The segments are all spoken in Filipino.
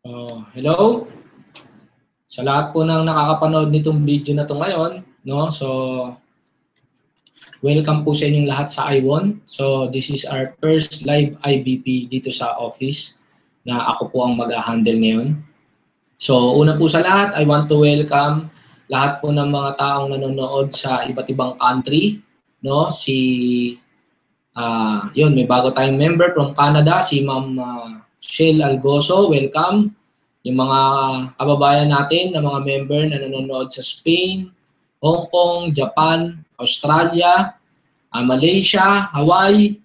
Hello sa lahat po ng nakakapanood nitong video na to ngayon, no? So, welcome po sa inyong lahat sa iWon. So, this is our first live IBP dito sa office na ako po ang mag-handle ngayon. So, una po sa lahat, I want to welcome lahat po ng mga taong nanonood sa iba't ibang country, no? Yun, may bago tayong member from Canada, si Ma'am Shell Algoso, welcome. Yung mga kababayan natin na mga member na nanonood sa Spain, Hong Kong, Japan, Australia, Malaysia, Hawaii,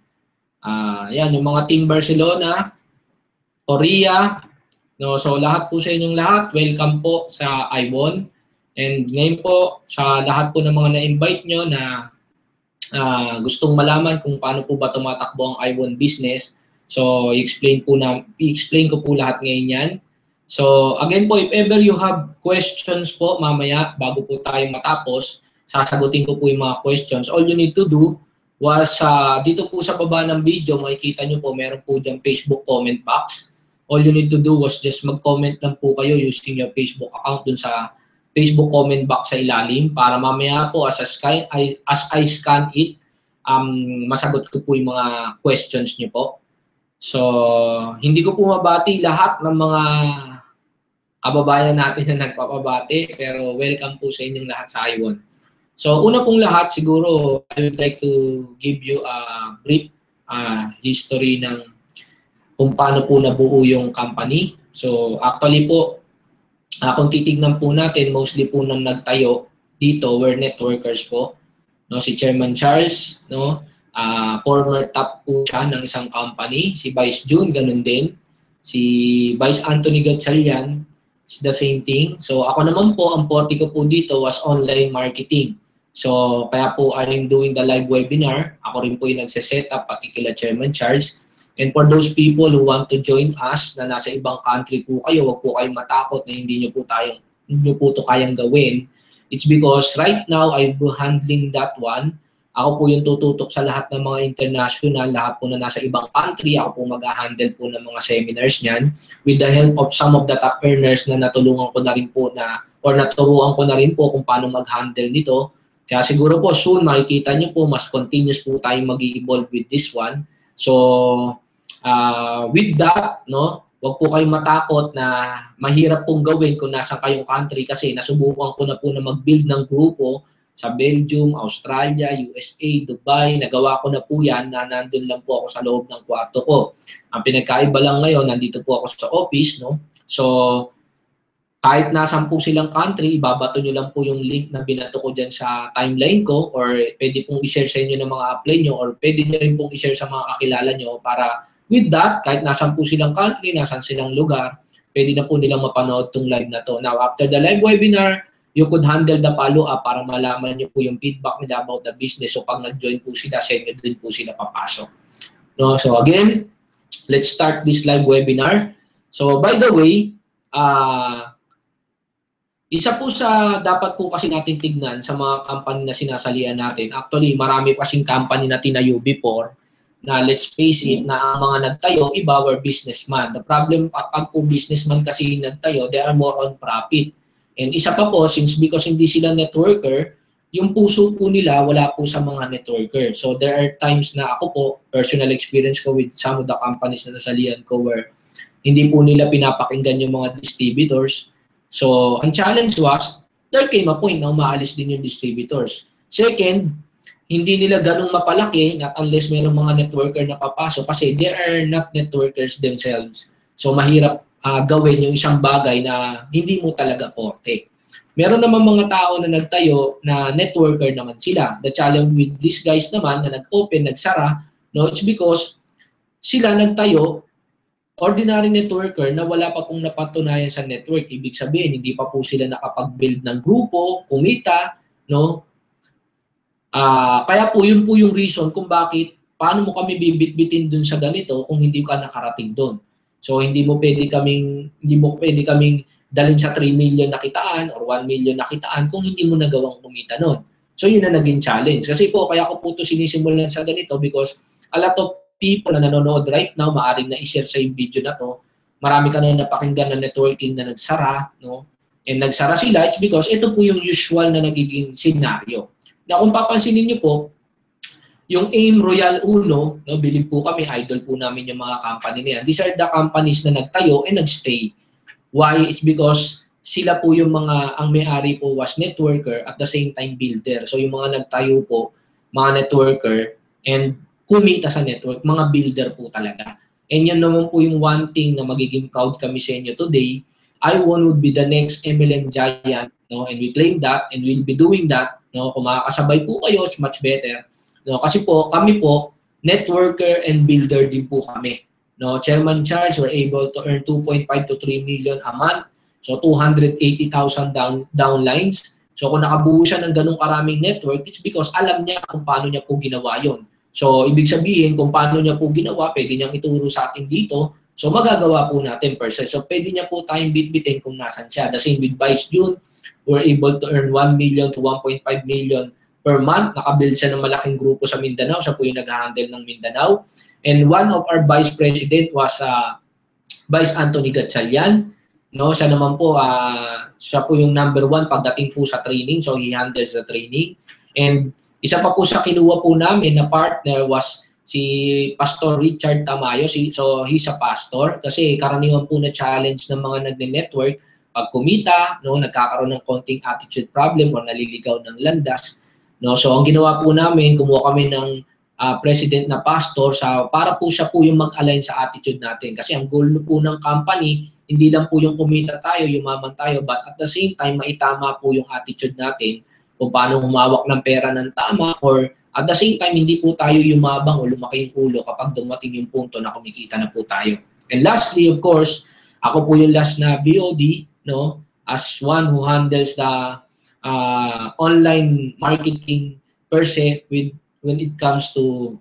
yan, yung mga Team Barcelona, Korea, no? So lahat po sa inyong lahat, welcome po sa iWon. And ngayon po, sa lahat po ng mga na-invite nyo na gustong malaman kung paano po ba tumatakbo ang iWon business, so i-explain ko po lahat ngayon yan. So, again po, if ever you have questions po mamaya, bago po tayo matapos, sasagutin ko po yung mga questions. All you need to do was, dito po sa baba ng video, makikita nyo po, meron po dyan Facebook comment box. All you need to do was just mag-comment lang po kayo using your Facebook account dun sa Facebook comment box sa ilalim para mamaya po as I scan it, masagot ko po yung mga questions nyo po. So, hindi ko po mabati lahat ng mga kababayan natin na nagpapabati, pero welcome po sa inyong lahat sa iWon. So, una pong lahat, siguro, I would like to give you a brief history ng kung paano po nabuo yung company. So, actually po, kung titignan po natin, mostly po nang nagtayo dito were networkers po. No, si Chairman Charles, no, former top po siya ng isang company. Si Vice June, ganun din. Si Vice Anthony Gatchalian, it's the same thing. So ako naman po, ang forte ko po dito was online marketing. So kaya po I'm doing the live webinar. Ako rin po yung nagse-set up, pati kila Chairman Charles. And for those people who want to join us na nasa ibang country po kayo, wag po kayong matakot na hindi nyo po ito kayang gawin. It's because right now I'm handling that one. Ako po yung tututok sa lahat ng mga international, lahat po na nasa ibang country. Ako po mag-handle po ng mga seminars niyan with the help of some of the top earners na natulungan ko na rin po naturuan ko na rin po kung paano mag-handle nito. Kaya siguro po soon makikita niyo po mas continuous po tayong mag-evolve with this one. So with that, no, wag po kayong matakot na mahirap pong gawin kung nasa kayong country kasi nasubukan ko na po na mag-build ng grupo sa Belgium, Australia, USA, Dubai. Nagawa ko na po yan na nandun lang po ako sa loob ng kwarto ko. Ang pinagkaiba lang ngayon, nandito po ako sa office, no? So, kahit nasan po silang country, ibabato nyo lang po yung link na binato ko dyan sa timeline ko or pwede pong i-share sa inyo ng mga apply nyo or pwede nyo rin pong i-share sa mga kakilala nyo para with that, kahit nasan po silang country, nasan silang lugar, pwede na po nilang mapanood tong live na to. Now, after the live webinar, you could handle the follow-up para malaman nyo po yung feedback nila about the business. So, pag nag-join po sila, sa inyo din po sila papasok. No? So, again, let's start this live webinar. So, by the way, isa po sa dapat po kasi natin tignan sa mga company na sinasalihan natin. Actually, marami kasing company na tinayo before na let's face it, na ang mga nagtayo, iba were businessman. The problem, pag po businessman kasi nagtayo, they are more on profit. And isa pa po, because hindi sila networker, yung puso po nila wala po sa mga networker. So there are times na ako po, personal experience ko with some of the companies na nasalihan ko where hindi po nila pinapakinggan yung mga distributors. So ang challenge was, there came a point na umaalis din yung distributors. Second, hindi nila ganong mapalaki not unless mayroong mga networker na papasok kasi they are not networkers themselves. So mahirap gawin yung isang bagay na hindi mo talaga forte. Meron naman mga tao na nagtayo na networker naman sila. The challenge with these guys naman na nag-open, nagsara, no, it's because sila nagtayo, ordinary networker na wala pa pong napatunayan sa network. Ibig sabihin, hindi pa po sila nakapag-build ng grupo, kumita, no? Kaya po yun po yung reason kung bakit, paano mo kami bibit-bitin dun sa ganito kung hindi ka nakarating dun. So hindi mo pwede kaming dalhin sa 3 million na kitaan or 1 million na kitaan kung hindi mo nagawang kumita nun. So yun na naging challenge. Kasi po, kaya ko po ito sinisimulan sa ganito because a lot of people na nanonood right now, maaring na i-share sa yung video na to, marami ka na napakinggan na networking na nagsara, no? And nagsara sila, it's because ito po yung usual na nagiging scenario. Na kung papansinin niyo po, yung AIM Royal Uno, no, bilib po kami, idol po namin yung mga company na yan. These are the companies na nagtayo and nagstay. Why? It's because sila po yung mga, ang may-ari po was networker at the same time builder. So yung mga nagtayo po, mga networker and kumita sa network, mga builder po talaga. And yun naman po yung one thing na magiging proud kami sa inyo today. I1 would be the next MLM giant, no? And we claim that and we'll be doing that. No? Kung makakasabay po kayo, it's much better. No? Kasi po, kami po, networker and builder din po kami. No? Chairman Charles were able to earn 2.5 to 3 million a month. So 280,000 downlines. So kung nakabuo siya ng ganung karaming network, it's because alam niya kung paano niya po ginawa yon. So ibig sabihin kung paano niya po ginawa, pwede niyang ituro sa atin dito. So magagawa po natin per se. So pwede niya po tayong bitbitin kung nasan siya. The same with Vice June, we're able to earn 1 million to 1.5 million per month. Nakabuild siya ng malaking grupo sa Mindanao. Siya po yung nag-handle ng Mindanao. And one of our vice president was Vice Anthony Gatchalian. No, siya naman po, siya po yung number 1 pagdating po sa training. So, he handles the training. And isa pa po sa kinuha po namin na partner was si Pastor Richard Tamayo. So, he's a pastor. Kasi karaniwan po na challenge ng mga nagne-network. Pag kumita, no, nagkakaroon ng konting attitude problem o naliligaw ng landas. No? So, ang ginawa po namin, kumuha kami ng president na pastor para po siya po yung mag-align sa attitude natin. Kasi ang goal po ng company, hindi lang po yung kumita tayo, yumaman tayo, but at the same time, maitama po yung attitude natin kung paano humawak ng pera ng tama or at the same time, hindi po tayo yumabang o lumaki yung ulo kapag dumating yung punto na kumikita na po tayo. And lastly, of course, ako po yung last na BOD, no, as one who handles the online marketing per se when it comes to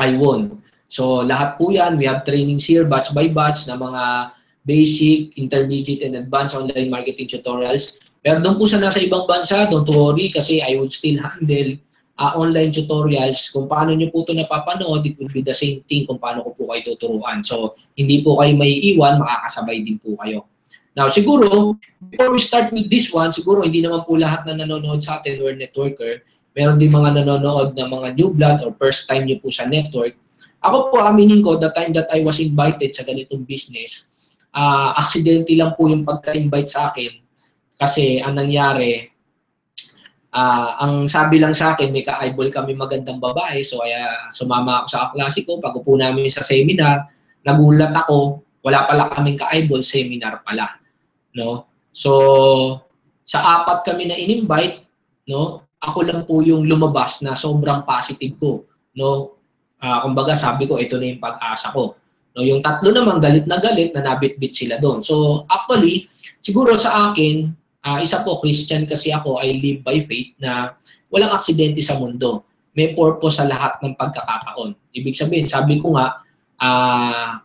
I1. So lahat po yan, we have trainings here, batch by batch, na mga basic, intermediate, and advanced online marketing tutorials. Pero doon po sa nasa ibang bansa, don't worry kasi I would still handle online tutorials. Kung paano nyo po ito napapanood, it will be the same thing kung paano ko po kayo tuturuan. So, hindi po kayo may iwan, makakasabay din po kayo. Now, siguro, before we start with this one, siguro hindi naman po lahat na nanonood sa atin or networker. Meron din mga nanonood na mga new blood or first time nyo po sa network. Ako po, aminin ko, the time that I was invited sa ganitong business, accidentally lang po yung pagka-invite sa akin kasi ang nangyari, ang sabi lang sa akin, may ka-eyeball kami magandang babae, so sumama ako sa kaklase ko, pag upo namin sa seminar, nagulat ako, wala pala kaming ka-eyeball, seminar pala. No? So, sa 4 kami na in-invite, no, ako lang po yung lumabas na sobrang positive ko. No? Kumbaga sabi ko, ito na yung pag-asa ko. No, yung 3 naman galit na nabitbit sila doon. So actually, siguro sa akin, isa po Christian kasi ako, I live by faith na walang aksidente sa mundo. May purpose sa lahat ng pagkakataon. Ibig sabihin, sabi ko nga,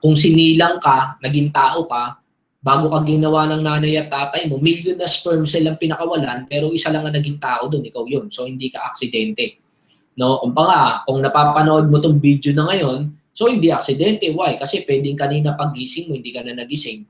kung sinilang ka, naging tao ka, bago ka ginawa ng nanay at tatay mo, million na sperm cell ang pinakawalan, pero isa lang ang naging tao doon, ikaw yun. So hindi ka aksidente. No, kung napapanood mo tong video na ngayon, so hindi aksidente. Why? Kasi pwedeng kanina pagising mo, hindi ka na nagising.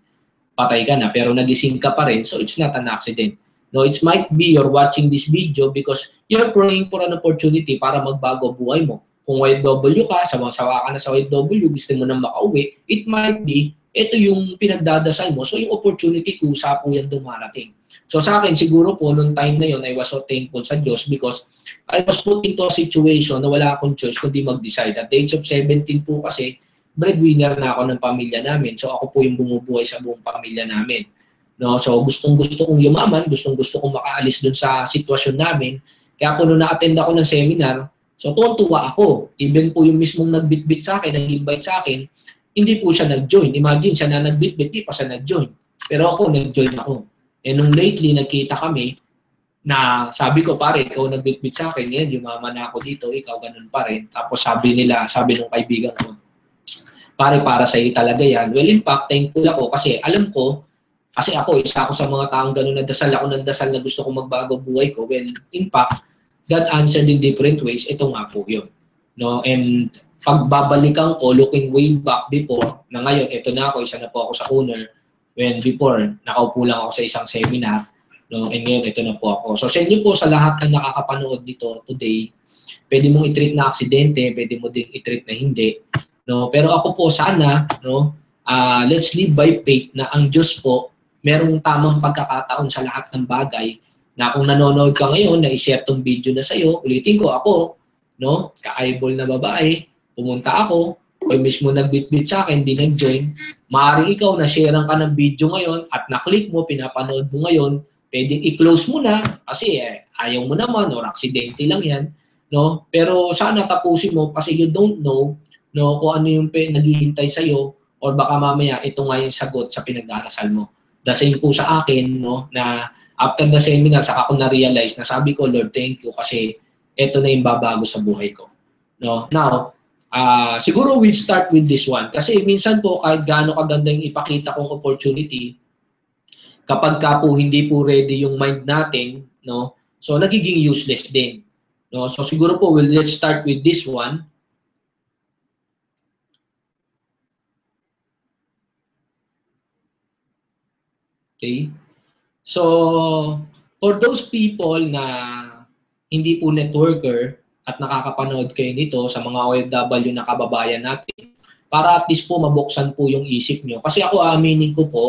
Patay ka na, pero nagising ka pa rin. So it's not an accident. No, it might be you're watching this video because you're praying for an opportunity para magbago buhay mo. Kung OFW ka, sawa ka na sa OFW, gusto mo na makauwi, it might be, ito yung pinagdadasal mo. So yung opportunity, kusa po yan dumarating. So sa akin, siguro po, noong time na yun, I was so thankful sa Diyos because I was put into a situation na wala akong choice kundi mag-decide. At the age of 17 po kasi, breadwinner na ako ng pamilya namin. So ako po yung bumubuhay sa buong pamilya namin. No? So gustong-gusto kong yumaman, gustong-gusto kong makaalis dun sa sitwasyon namin. Kaya po nung na-attend ako ng seminar, so tuwa ako. Even po yung mismong nagbitbit sa akin, nag-invite sa akin, hindi po siya nag-join. Imagine, siya na nagbitbit, di pa siya nag-join. Pero ako, nag-join ako. And nung lately, nagkita kami, na sabi ko, pare, ikaw nagbitbit sa akin, yan, yumaman na ako dito, ikaw ganun pa rin. Tapos sabi nung kaibigan ko, pare, para sa'yo talaga yan. Well, in fact, thankful ako kasi alam ko, kasi ako, isa ako sa mga taong ganun na dasal ako ng dasal na gusto kong magbago buhay ko. Well, in fact, God answered in different ways. Ito nga po yun. no? And pagbabalikan ko, looking way back before, na ngayon, ito na ako, isa na po ako sa owner, when before, nakaupo lang ako sa isang seminar, no? And ngayon, ito na po ako. So, sa inyo po, sa lahat na nakakapanood dito today, pwede mong i-treat na aksidente, pwede mo ding i-treat na hindi, no? Pero ako po, sana, no, let's live by faith na ang Diyos po, merong tamang pagkakataon sa lahat ng bagay na kung nanonood ka ngayon, na i-share tong video na sa'yo, ulitin ko, ako, no, ka-eyeball na babae, pumunta ako, o mismo nagbitbit sa akin, di nag-join, maaaring ikaw na sharean ka ng video ngayon at na-click mo, pinapanood mo ngayon, pwedeng i-close mo na kasi ayaw mo naman or aksidente lang yan, no? Pero sana tapusin mo kasi you don't know, no, kung ano yung naghihintay sa'yo or baka mamaya ito nga yung sagot sa pinag-arasal mo. The same po sa akin, no, na after the seminar, saka ko na-realize na sabi ko, Lord, thank you kasi ito na yung babago sa buhay ko. No? Now, siguro we'll start with this one. Kasi minsan po, kahit gaano kaganda yung ipakita kong opportunity, kapag ka po hindi po ready yung mind natin, no, so nagiging useless din. No? So siguro po, let's start with this one. Okay? So, for those people na hindi po networker at nakakapanood kayo nito sa mga OFW na kababayan natin, para at least po mabuksan po yung isip nyo. Kasi ako, aaminin ko po,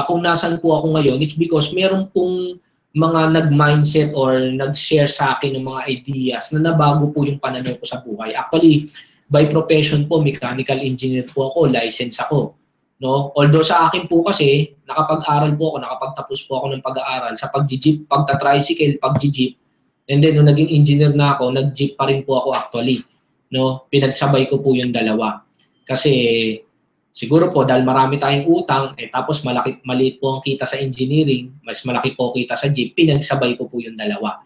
kung nasan po ako ngayon, it's because meron pong mga nag-mindset or nag-share sa akin ng mga ideas na nabago po yung pananaw ko sa buhay. Actually, by profession po, mechanical engineer po ako, license ako. No? Although sa akin po kasi, nakapag-aral po ako, nakapagtapos po ako ng pag-aaral sa pag-jeep, pagta-tricycle, pag-jeep. And then, nung naging engineer na ako, nag-jeep pa rin po ako actually. No? Pinagsabay ko po yung dalawa. Kasi, siguro po, dahil marami tayong utang, tapos maliit po ang kita sa engineering, mas malaki po kita sa jeep, pinagsabay ko po yung dalawa.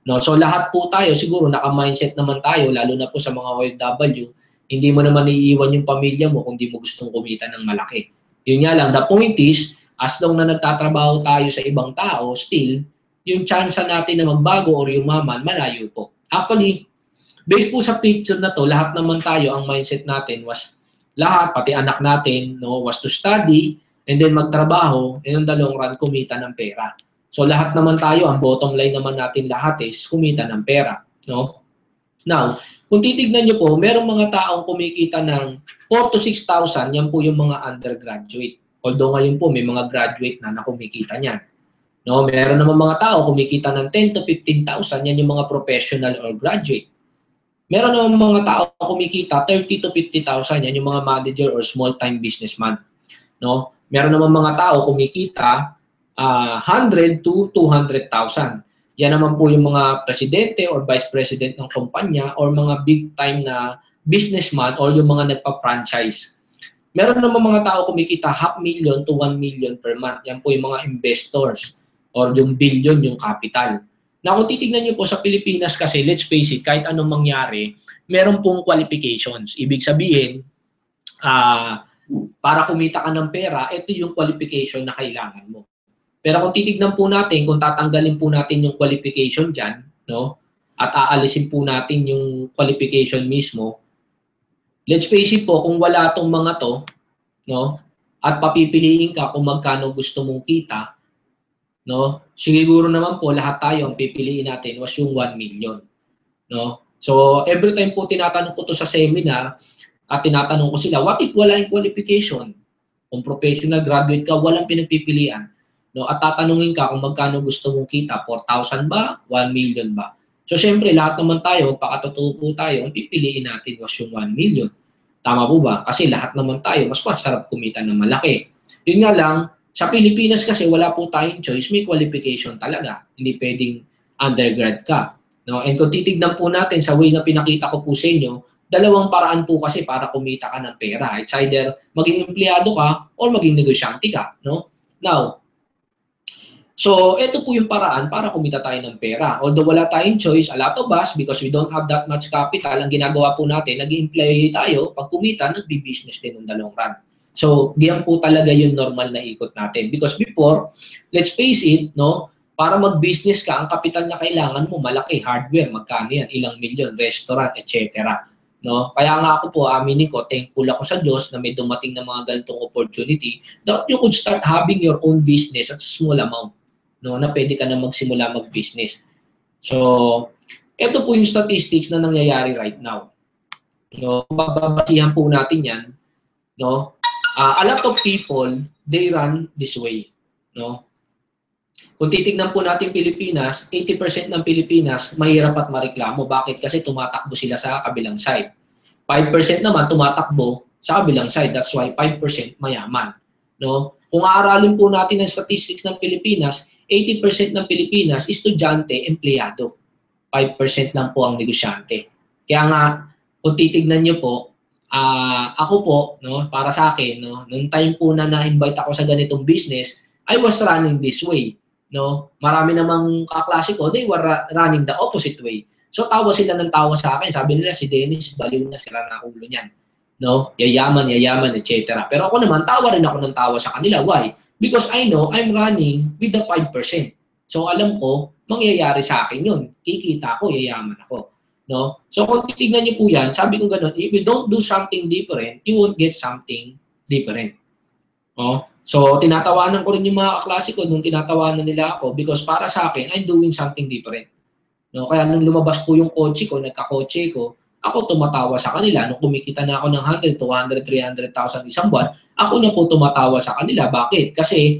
No? So, lahat po tayo, siguro naka-mindset naman tayo, lalo na po sa mga OFW, hindi mo naman iiwan yung pamilya mo kung di mo gustong kumita ng malaki. Yun nga lang, the point is, as long na nagtatrabaho tayo sa ibang tao, still, yung chance natin na magbago or yumaman, malayo po. Actually, based po sa picture na to, lahat naman tayo, ang mindset natin was, lahat, pati anak natin, no, was to study, and then magtrabaho, and on the long run, kumita ng pera. So lahat naman tayo, ang bottom line naman natin lahat is kumita ng pera. No? Now, kung titignan nyo po, merong mga taong kumikita ng 4 to 6,000, yan po yung mga undergraduate. Although ngayon po, may mga graduate na kumikita niyan. No, meron naman mga tao kumikita ng 10 to 15,000, yan yung mga professional or graduate. Meron naman mga tao kumikita 30 to 50,000, yan yung mga manager or small-time businessman. No? Meron naman mga tao kumikita 100 to 200,000. Yan naman po yung mga presidente or vice president ng kumpanya or mga big time na businessman or yung mga nagpa-franchise. Meron naman mga tao kumikita 500,000 to 1 million per month. Yan po yung mga investors or yung billion, yung capital. Na kung titignan nyo po sa Pilipinas kasi, let's face it, kahit anong mangyari, meron pong qualifications. Ibig sabihin, para kumita ka ng pera, ito yung qualification na kailangan mo. Pero kung titignan po natin, kung tatanggalin po natin yung qualification dyan, no, at aalisin po natin yung qualification mismo, let's face it po, kung wala tong mga to, no, at papipiliin ka kung magkano gusto mong kita, no, siguro naman po lahat tayo ang pipiliin natin was yung 1 million. No? So, every time po tinatanong ko to sa seminar at tinatanong ko sila, what if wala yung qualification? Kung professional graduate ka, walang pinagpipilian. No, at tatanungin ka kung magkano gusto mong kita, 4,000 ba, 1 million ba? So, syempre, lahat naman tayo, magpakatotoo po tayo, ang pipiliin natin was yung 1 million. Tama po ba? Kasi lahat naman tayo, mas masarap kumita ng malaki. Yun nga lang, sa Pilipinas kasi wala po tayong choice, may qualification talaga. Hindi pwedeng undergrad ka. No? And kung titignan po natin sa way na pinakita ko po sa inyo, dalawang paraan po kasi para kumita ka ng pera. It's either maging empleyado ka or maging negosyante ka. No? Now, so, ito po yung paraan para kumita tayo ng pera. Although wala tayong choice, a lot of us, because we don't have that much capital, ang ginagawa po natin, nag-employee tayo, pag kumita, nagbi-business din on the long run. So, diyan po talaga yung normal na ikot natin. Because before, let's face it, no, Para mag-business ka, ang kapital na kailangan mo, malaki, hardware, magkano yan, ilang milyon, restaurant, etc. No? Kaya nga ako po, aminin ko, thankful ako sa Diyos na may dumating na mga ganitong opportunity that you could start having your own business at small amount. No? Na pwede ka na magsimula mag-business. So, ito po yung statistics na nangyayari right now. No? Babasihan po natin yan. No? A lot of people, they run this way. No? Kung titignan po natin Pilipinas, 80% ng Pilipinas mahirap at mareklamo. Bakit? Kasi tumatakbo sila sa kabilang side. 5% naman tumatakbo sa kabilang side. That's why 5% mayaman. No? Kung aaralin po natin ang statistics ng Pilipinas, 80% ng Pilipinas, estudyante, empleyado. 5% lang po ang negosyante. Kaya nga, kung titignan nyo po, ako po, no, para sa akin, no, noong time po na na-invite ako sa ganitong business, I was running this way. No, marami namang kaklase ko, they were running the opposite way. So tawa sila ng tawa sa akin. Sabi nila si Dennis, baliw na, sira na ulo niyan. No, yayaman, etc. Pero ako naman, tawa rin ako ng tawa sa kanila. Why? Because I know I'm running with the 5%. So alam ko, mangyayari sa akin yun. Kikita ko, yayaman ako. No? So kung titignan niyo po yan, sabi ko gano'n, if you don't do something different, you won't get something different. No? So, tinatawanan ko rin yung mga kaklase ko nung tinatawanan nila ako because para sa akin, I'm doing something different. No? Kaya nung lumabas po yung kotse ko, nagka-kotse ko, ako tumatawa sa kanila. Nung kumikita na ako ng 100, 200, 300,000 isang buwan, ako na po tumatawa sa kanila. Bakit? Kasi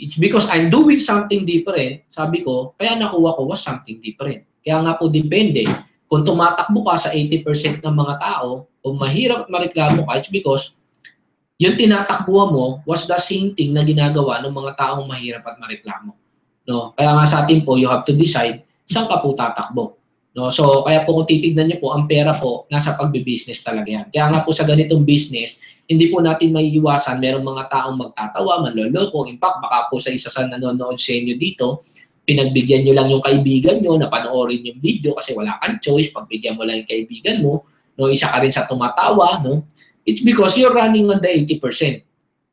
it's because I'm doing something different, sabi ko, kaya nakuha ko was something different. Kaya nga po depende. Kung tumatakbo ka sa 80% ng mga tao, o mahirap at mareklamo ka, it's because yung tinatakbuhan mo was the same thing na ginagawa ng mga taong mahirap at mareklamo. No? Kaya nga sa atin po, you have to decide saan ka po tatakbo. No? So, kaya po kung titignan niyo po, ang pera po, nasa pagbibusiness talaga yan. Kaya nga po sa ganitong business, hindi po natin maiiwasan, merong mga taong magtatawa, manloloko. In fact, baka po sa isa sa nanonood sa inyo dito, pinagbigyan nyo lang yung kaibigan nyo na panoorin yung video kasi wala kang choice, pagbigyan mo lang yung kaibigan mo, no? Isa ka rin sa tumatawa, no? It's because you're running on the 80%.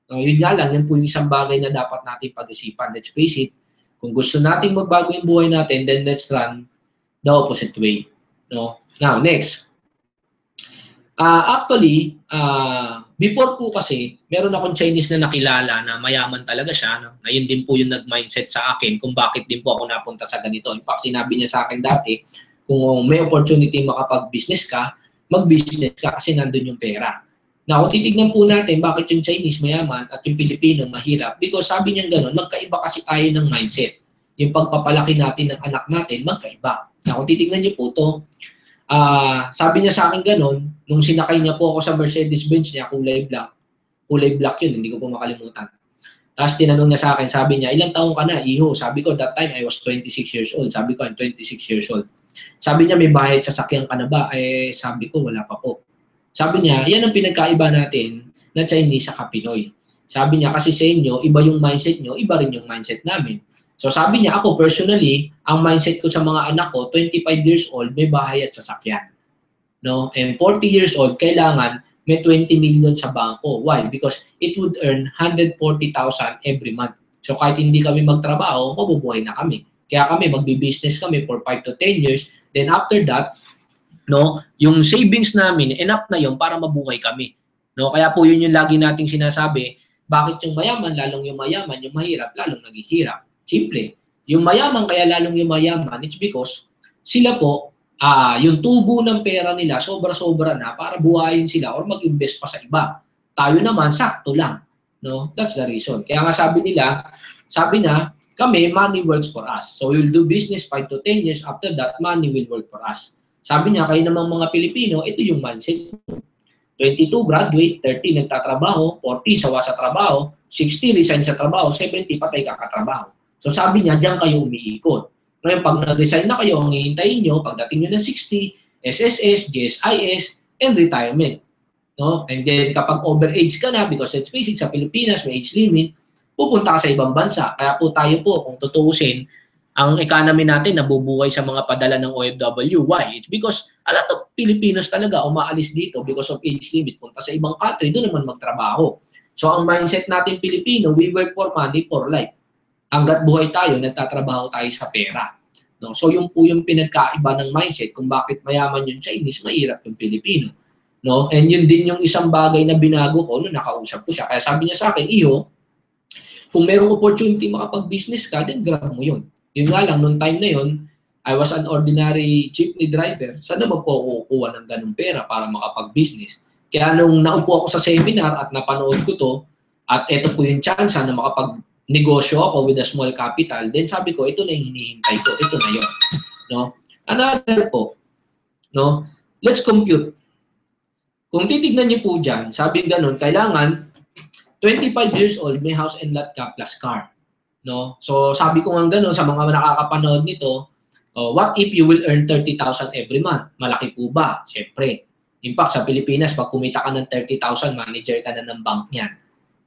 No, yun nga lang, yun po yung isang bagay na dapat natin pag-isipan. Let's face it, kung gusto natin magbago yung buhay natin, then let's run the opposite way. No? Now, next. Actually, before po kasi, meron akong Chinese na nakilala na mayaman talaga siya. No? Na yun din po yung nag-mindset sa akin kung bakit din po ako napunta sa ganito. In fact, sinabi niya sa akin dati, kung may opportunity makapag-business ka, mag-business ka kasi nandun yung pera. Now, kung titignan po natin bakit yung Chinese mayaman at yung Pilipino mahirap, because sabi niya gano'n, magkaiba kasi tayo ng mindset. Yung pagpapalaki natin ng anak natin, magkaiba. Now, kung titignan niyo po ito, sabi niya sa akin gano'n, nung sinakay niya po ako sa Mercedes-Benz niya, kulay black yun, hindi ko po makalimutan. Tapos tinanong niya sa akin, sabi niya, ilang taong ka na, iho? Sabi ko, that time I was 26 years old. Sabi ko, I'm 26 years old. Sabi niya, may bahay at sasakyan ka na ba? Eh, sabi ko, wala pa po. Sabi niya, yan ang pinagkaiba natin na Chinese sa Pinoy. Sabi niya, kasi sa inyo, iba yung mindset nyo, iba rin yung mindset namin. So sabi niya, ako personally, ang mindset ko sa mga anak ko, 25 years old, may bahay at sasakyan. No? And 40 years old, kailangan may 20 million sa bangko. Why? Because it would earn 140,000 every month. So kahit hindi kami magtrabaho, mabubuhay na kami. Kaya kami, magbi-business kami for 5 to 10 years. Then after that, no, yung savings namin, enough na yun para mabuhay kami. No? Kaya po yun yung lagi nating sinasabi, bakit yung mayaman, lalong yung mayaman, yung mahirap, lalong naghihirap. Simple. Yung mayaman, kaya lalong yung mayaman, it's because sila po, yung tubo ng pera nila, sobra-sobra na para buhayin sila or mag-invest pa sa iba. Tayo naman, sakto lang. No? That's the reason. Kaya nga sabi na, kami, money works for us. So we will do business 5 to 10 years. After that, money will work for us. Sabi niya, kayo namang mga Pilipino, ito yung mindset. 22, graduate, 30, nagtatrabaho, 40, sawa sa trabaho, 60, resign sa trabaho, 70, patay kakatrabaho. So sabi niya, diyan kayo umiikot. Ngayon, pag nag-resign na kayo, ang hihintayin nyo, pagdating nyo ng 60, SSS, GSIS, and retirement. No? And then, kapag overage ka na, because let's face it, sa Pilipinas, may age limit, pupunta ka sa ibang bansa. Kaya po tayo po, kung tutuusin, ang economy natin nabubuhay sa mga padala ng OFW. Why? It's because a lot of Filipinos talaga umaalis dito because of age limit. Punta sa ibang country, doon naman magtrabaho. So ang mindset natin Pilipino, we work for money, for life. hangga't buhay tayo, nagtatrabaho tayo sa pera. No? So yung po yung pinagkaiba ng mindset kung bakit mayaman yung Chinese, mahirap yung Pilipino. No? And yun din yung isang bagay na binago ko nung nakausap ko siya. Kaya sabi niya sa akin, Iho, kung merong opportunity makapag-business ka, then grab mo yun. Yun nga lang, nung time na yun, I was an ordinary jeepney driver. Saan naman po ako kukuha ng ganung pera para makapag-business? Kaya nung naupo ako sa seminar at napanood ko to, at ito po yung chance na makapag-negosyo ako with a small capital, then sabi ko, ito na yung hinihintay ko. Ito na yun. No? Another po, no? Let's compute. Kung titignan niyo po dyan, sabi ganun, kailangan 25 years old, may house and lot ka plus car. No? So sabi ko nga gano'n sa mga nakakapanood nito, what if you will earn 30,000 every month? Malaki po ba? Siyempre. In fact, sa Pilipinas, pag kumita ka ng 30,000, manager ka na ng bank niyan.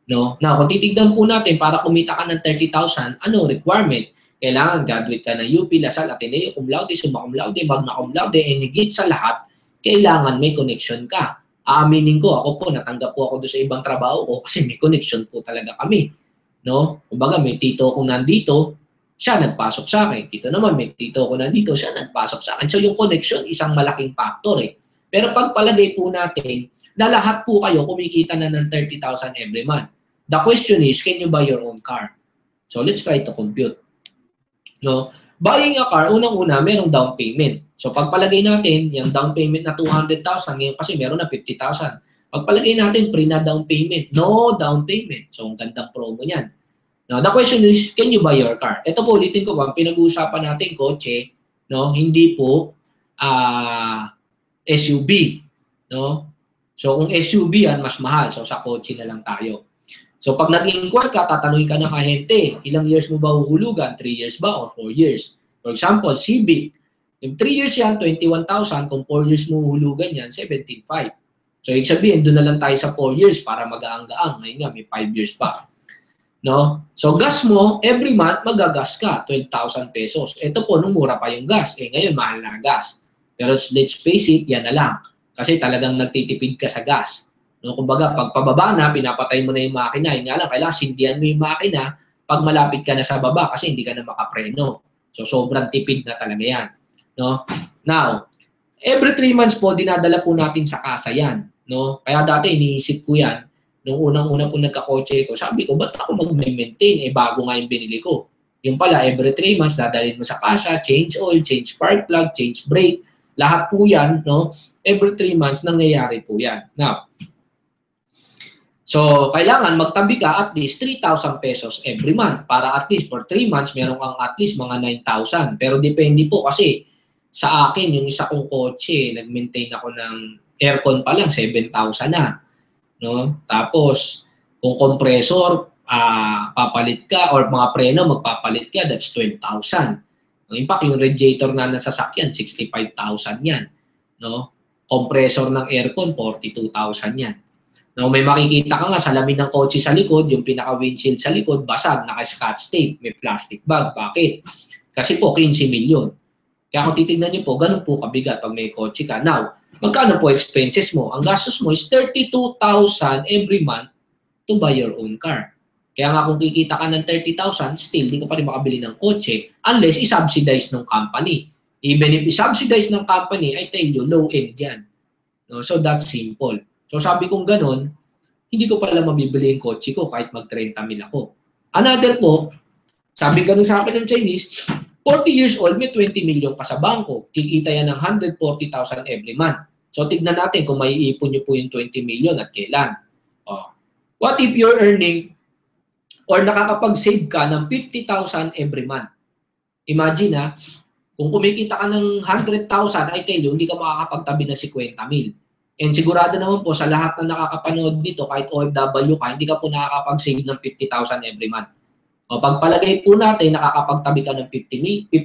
No? Now, kung titignan po natin, para kumita ka ng 30,000, ano requirement? Kailangan graduate ka ng UP, Lasal, Ateneo, cum laude, summa cum laude, magna cum laude, and higit sa lahat, kailangan may connection ka. Aaminin ko, ako po, natanggap po ako doon sa ibang trabaho ko kasi may connection po talaga kami. No? Kumbaga, may tito ko nandito, siya nagpasok sa akin. Dito naman, may tito ko nandito, siya nagpasok sa akin. So, yung connection, isang malaking factor eh. Pero pagpalagay po natin na lahat po kayo kumikita na ng 30,000 every month. The question is, can you buy your own car? So, let's try to compute. No? Buying a car, unang-una, merong down payment. So, pagpalagay natin, yung down payment na 200,000, ngayon kasi meron na 50,000. Pagpalagay natin, pre na down payment. No down payment. So, ang gandang promo niyan. Now, the question is, can you buy your car? Ito po, ulitin ko ba, pinag-uusapan natin kotse, no? Hindi po SUV. No? So, kung SUV yan, mas mahal. So, sa kotse na lang tayo. So, pag nag-inquire ka, tatanungin ka ng ahente, ilang years mo ba huhulugan? 3 years ba or 4 years? For example, Civic. Yung 3 years yan, 21,000. Kung 4 years mo huhulugan yan, 17,500. So, ibig sabihin, doon na lang tayo sa 4 years para magaang-gaang. Ngayon nga, may 5 years pa. No? So, gas mo, every month, magagas ka, 12,000 pesos. Ito po, nung mura pa yung gas. Ngayon, mahal na gas. Pero let's face it, yan na lang. Kasi talagang nagtitipid ka sa gas. No, kumbaga, pag pababa na, pinapatay mo na yung makina. Yung nga lang, kailangan sindihan mo yung makina pag malapit ka na sa baba kasi hindi ka na makapreno. So, sobrang tipid na talaga yan. No? Now, every 3 months po, dinadala po natin sa kasa yan. No? Kaya dati, iniisip ko yan. Nung unang-una po nagkakotse ko, sabi ko, ba't ako mag-maintain? Bago nga yung binili ko. Yung pala, every 3 months, dadalhin mo sa kasa, change oil, change spark plug, change brake. Lahat po yan, no? Every 3 months, nangyayari po yan. Now, so, kailangan magtabi ka at least 3,000 pesos every month para at least for 3 months, meron kang at least mga 9,000. Pero depende po kasi sa akin, yung isa kong kotse, nag-maintain ako ng aircon pa lang, 7,000 na. No? Tapos, kung compressor, papalit ka or mga preno, magpapalit ka, that's 12,000. In fact, yung radiator nga ng sasakyan, 65,000 yan. No? Compressor ng aircon, 42,000 yan. No, may makikita ka nga sa lamin ng kotse sa likod, yung pinaka-windshield sa likod, basag, naka-scotch tape, may plastic bag. Bakit? Kasi po, 15 milyon. Kaya kung titignan niyo po, ganun po kabigat pag may kotse ka. Now, magkano po expenses mo? Ang gastos mo is 32,000 every month to buy your own car. Kaya nga kung kikita ka ng 30,000, still, di ka pa rin makabili ng kotse unless i-subsidize ng company. Even if i-subsidize ng company, I tell you, low end yan. No? So, that's simple. So sabi kong ganun, hindi ko pala mabibili yung kotse ko kahit mag-30 mil ako. Another po, sabi ganun sa akin ng Chinese, 40 years old, may 20 million pa sa bangko. Kikita yan ng 140,000 every month. So tignan natin kung may iipon nyo po yung 20 million at kailan. What if you're earning or nakakapag-save ka ng 50,000 every month? Imagine kung kumikita ka ng 100,000, I tell you, hindi ka makakapagtabi ng 50 mil. And sigurado naman po sa lahat na nakakapanood dito, kahit OFW ka, hindi ka po nakakapag-save ng 50,000 every month. O pagpalagay po natin, nakakapagtabi ka ng 50,000.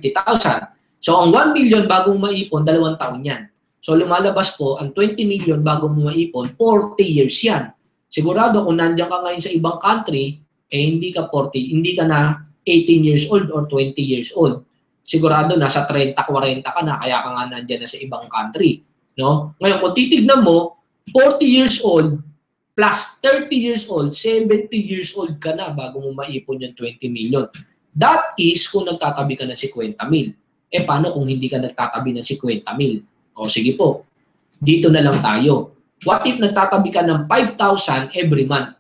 So ang 1 million bagong maipon, 2 taon yan. So lumalabas po, ang 20 million bagong maipon, 40 years yan. Sigurado kung nandiyan ka ngayon sa ibang country, hindi ka 40, hindi ka na 18 years old or 20 years old. Sigurado nasa 30-40 ka na, kaya ka nga nandiyan na sa ibang country. No? Ngayon, kung titignan mo, 40 years old plus 30 years old, 70 years old ka na bago mo maipon yung 20 million. That is kung nagtatabi ka ng 50,000. Eh, paano kung hindi ka nagtatabi ng 50,000? O, sige po. Dito na lang tayo. What if nagtatabi ka ng 5,000 every month?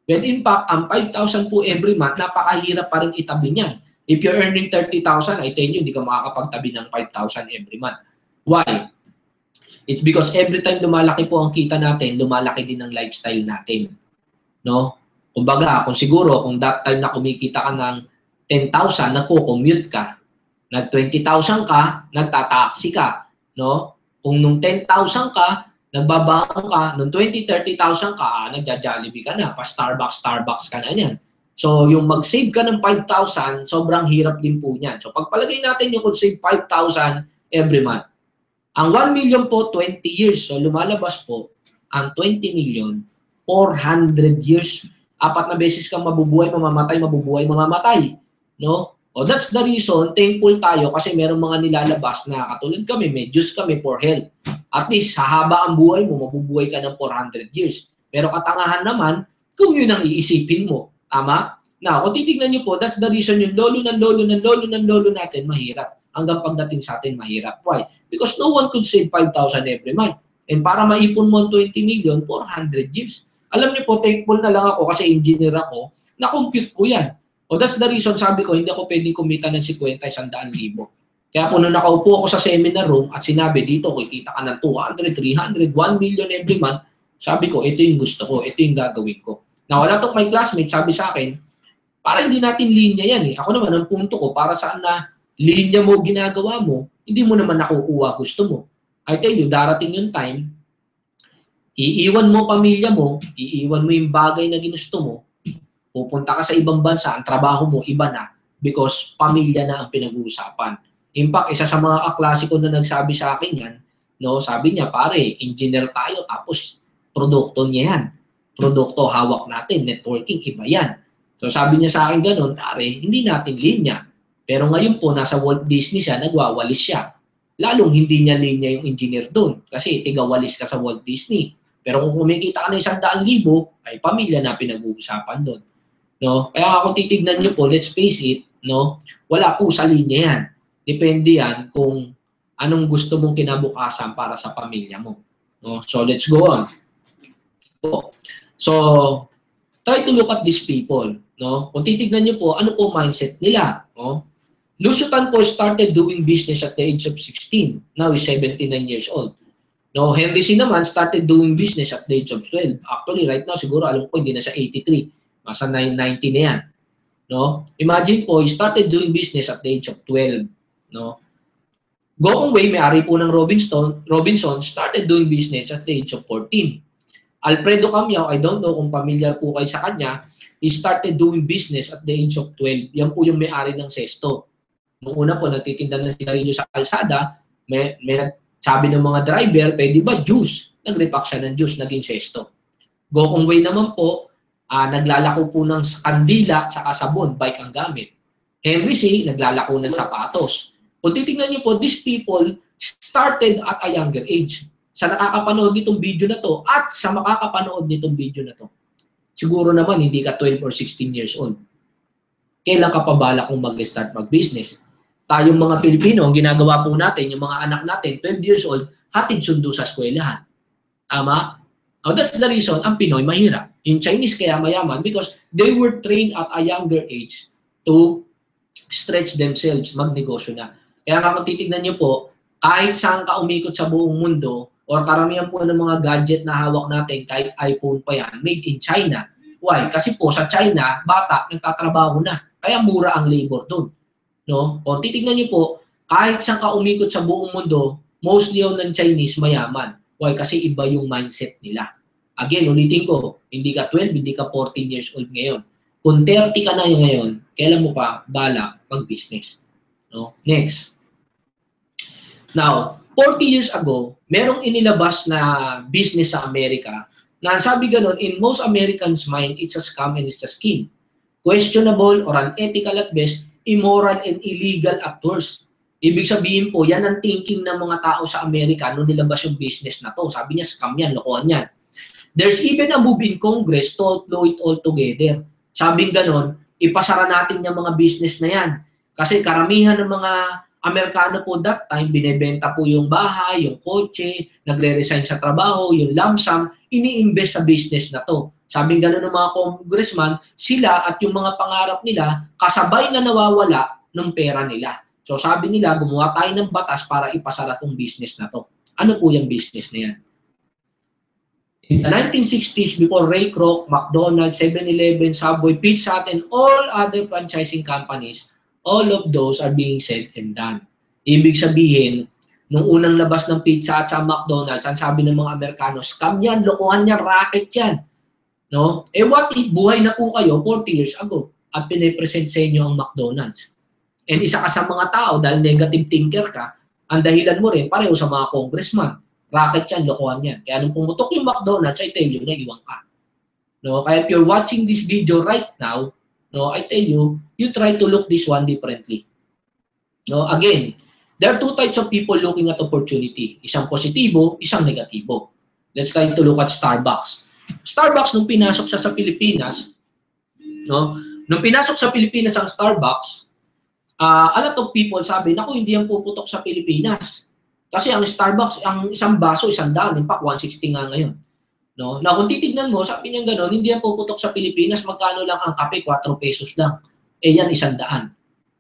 Well, in fact, ang 5,000 po every month, napakahirap pa rin itabi niyan. If you're earning 30,000, I tell you, hindi ka makakapagtabi ng 5,000 every month. Why? It's because every time lumalaki po ang kita natin, lumalaki din ang lifestyle natin. No? Kumbaga, kung siguro, kung that time na kumikita ka ng 10,000, nagko-commute ka. Nag-20,000 ka, nagtataxi ka. No? Kung nung 10,000 ka, nagbabaon ka, nung 20, 30,000 ka, nagja-Jollibee ka na, pa-Starbucks ka na yan. So, yung mag-save ka ng 5,000, sobrang hirap din po niyan. So, pagpalagay natin yung kung save 5,000 every month. Ang 1 million po, 20 years. So, lumalabas po, ang 20 million, 400 years. 4 na beses kang mabubuhay, mamamatay, mabubuhay, mamamatay. No? O, that's the reason, thankful tayo kasi merong mga nilalabas na katulad kami, may Diyos kami for health. At least, hahaba ang buhay mo, mabubuhay ka ng 400 years. Pero katangahan naman, kung yun ang iisipin mo. Tama? Now, kung titignan nyo po, that's the reason yung lolo natin, mahirap. Hanggang pagdating sa atin, mahirap. Why? Because no one could save 5,000 every month. And para maipon mo ang 20 million, 400 years. Alam niyo po, thankful na lang ako kasi engineer ako, na-compute ko yan. O that's the reason, sabi ko, hindi ako pwedeng kumita ng 50, 100,000. Kaya po nung nakaupo ako sa seminar room at sinabi dito, kikita ka ng 200, 300, 1 million every month, sabi ko, ito yung gusto ko, ito yung gagawin ko. Na wala tong my classmate, sabi sa akin, parang hindi natin linya yan eh. Ako naman, ang punto ko, para saan na linya mo ginagawa mo, hindi mo naman nakukuha gusto mo. I tell you, darating yung time, iiwan mo pamilya mo, iiwan mo yung bagay na ginusto mo, pupunta ka sa ibang bansa, ang trabaho mo, iba na, because pamilya na ang pinag-uusapan. In fact, isa sa mga kaklasiko na nagsabi sa akin yan, no, sabi niya, pare, engineer tayo, tapos produkto niya yan. Produkto hawak natin, networking, iba yan. So sabi niya sa akin ganun, pare, hindi natin linya. Pero ngayon po, nasa Walt Disney siya, nagwawalis siya. Lalong hindi niya linya yung engineer doon, kasi tigawalis ka sa Walt Disney. Pero kung kumikita ka ng 100,000, ay pamilya na pinag-uusapan doon. No? Kaya kung titignan niyo po, let's face it, no? Wala po sa linya yan. Depende yan kung anong gusto mong kinabukasan para sa pamilya mo. No? So, let's go on. So, try to look at these people. No? Kung titignan niyo po, ano po mindset nila? No? Lusutan po started doing business at the age of 16. Now he's 79 years old. No, Henry C. naman started doing business at the age of 12. Actually, right now, siguro alam ko hindi na siya 83. Masa 990 na yan. No? Imagine po, he started doing business at the age of 12. No? Gokong Wei, may-ari po ng Robinson, started doing business at the age of 14. Alfredo Camiao, I don't know kung familiar po kayo sa kanya, he started doing business at the age of 12. Yan po yung may-ari ng Sesto. Nung una po, nagtitinda ng sigarilyo sa kalsada, may sabi ng mga driver, pwede ba juice? Nag-repack siya ng juice, naging Sesto. Gokong Wei naman po, naglalako po ng kandila sa sabon, bike ang gamit. Henry C, naglalako ng sapatos. Kung titignan niyo po, these people started at a younger age. Sa nakakapanood nitong video na to at sa makakapanood nitong video na to, siguro naman hindi ka 12 or 16 years old. Kailan ka pa balak kung mag-start mag-business? Tayong mga Pilipino, ang ginagawa po natin, yung mga anak natin, 12 years old, hatid sundo sa eskwelahan. Tama? Now, that's the reason ang Pinoy mahirap. Yung Chinese kaya mayaman because they were trained at a younger age to stretch themselves, magnegosyo na. Kaya kung titignan nyo po, kahit saan ka umikot sa buong mundo, or karamihan po ng mga gadget na hawak natin, kahit iPhone pa yan, made in China. Why? Kasi po sa China, bata, nagtatrabaho na. Kaya mura ang labor doon. No? Kung titignan nyo po, kahit saan ka umikot sa buong mundo, mostly yung ng Chinese mayaman. Why? Kasi iba yung mindset nila. Again, ulitin ko, hindi ka 12, hindi ka 14 years old ngayon. Kung 30 ka na ngayon, kailan mo pa balak mag-business? No? Next. Now, 40 years ago, merong inilabas na business sa Amerika na sabi ganun, in most Americans' mind, it's a scam and it's a scheme. Questionable or unethical at best, immoral and illegal at worst. Ibig sabihin po, yan ang thinking ng mga tao sa Amerika nung nilabas yung business na to. Sabi niya, scam yan, lokohan yan. There's even a move in Congress to outlaw it all together. Sabing ganon, ipasara natin yung mga business na yan. Kasi karamihan ng mga Amerikano po that time, binebenta po yung bahay, yung kotse, nagre-resign sa trabaho, yung lump sum, ini-invest sa business na to. Sabing gano'n ng mga congressman, sila at yung mga pangarap nila, kasabay na nawawala ng pera nila. So sabi nila, gumawa tayo ng batas para ipasara tong business na to. Ano po yung business na yan? In the 1960s, before Ray Kroc, McDonald's, 7-Eleven, Subway, Pizza Hut, and all other franchising companies, all of those are being said and done. Ibig sabihin, nung unang labas ng Pizza Hut sa McDonald's, ang sabi ng mga Amerikano, scam yan, lokohan yan, racket yan. No? Eh what if buhay na po kayo 40 years ago at pinipresent sa inyo ang McDonald's? And isa ka sa mga tao, dahil negative thinker ka, ang dahilan mo rin, pareho sa mga congressman. Racket yan, lokohan yan. Kaya nung pumutok yung McDonald's, I tell you, naiwan ka. No? Kaya if you're watching this video right now, no, I tell you, you try to look this one differently. No? Again, there are two types of people looking at opportunity. Isang positibo, isang negatibo. Let's try to look at Starbucks. Starbucks, nung pinasok sa Pilipinas, no? Nung pinasok sa Pilipinas ang Starbucks, a lot of people sabi, naku, hindi yan puputok sa Pilipinas. Kasi ang Starbucks, ang isang baso, 100, in fact, 160 nga ngayon. No? Na kung titignan mo, sabi niya gano'n, hindi yan puputok sa Pilipinas, magkano lang ang kape, 4 pesos lang. Eh yan, 100.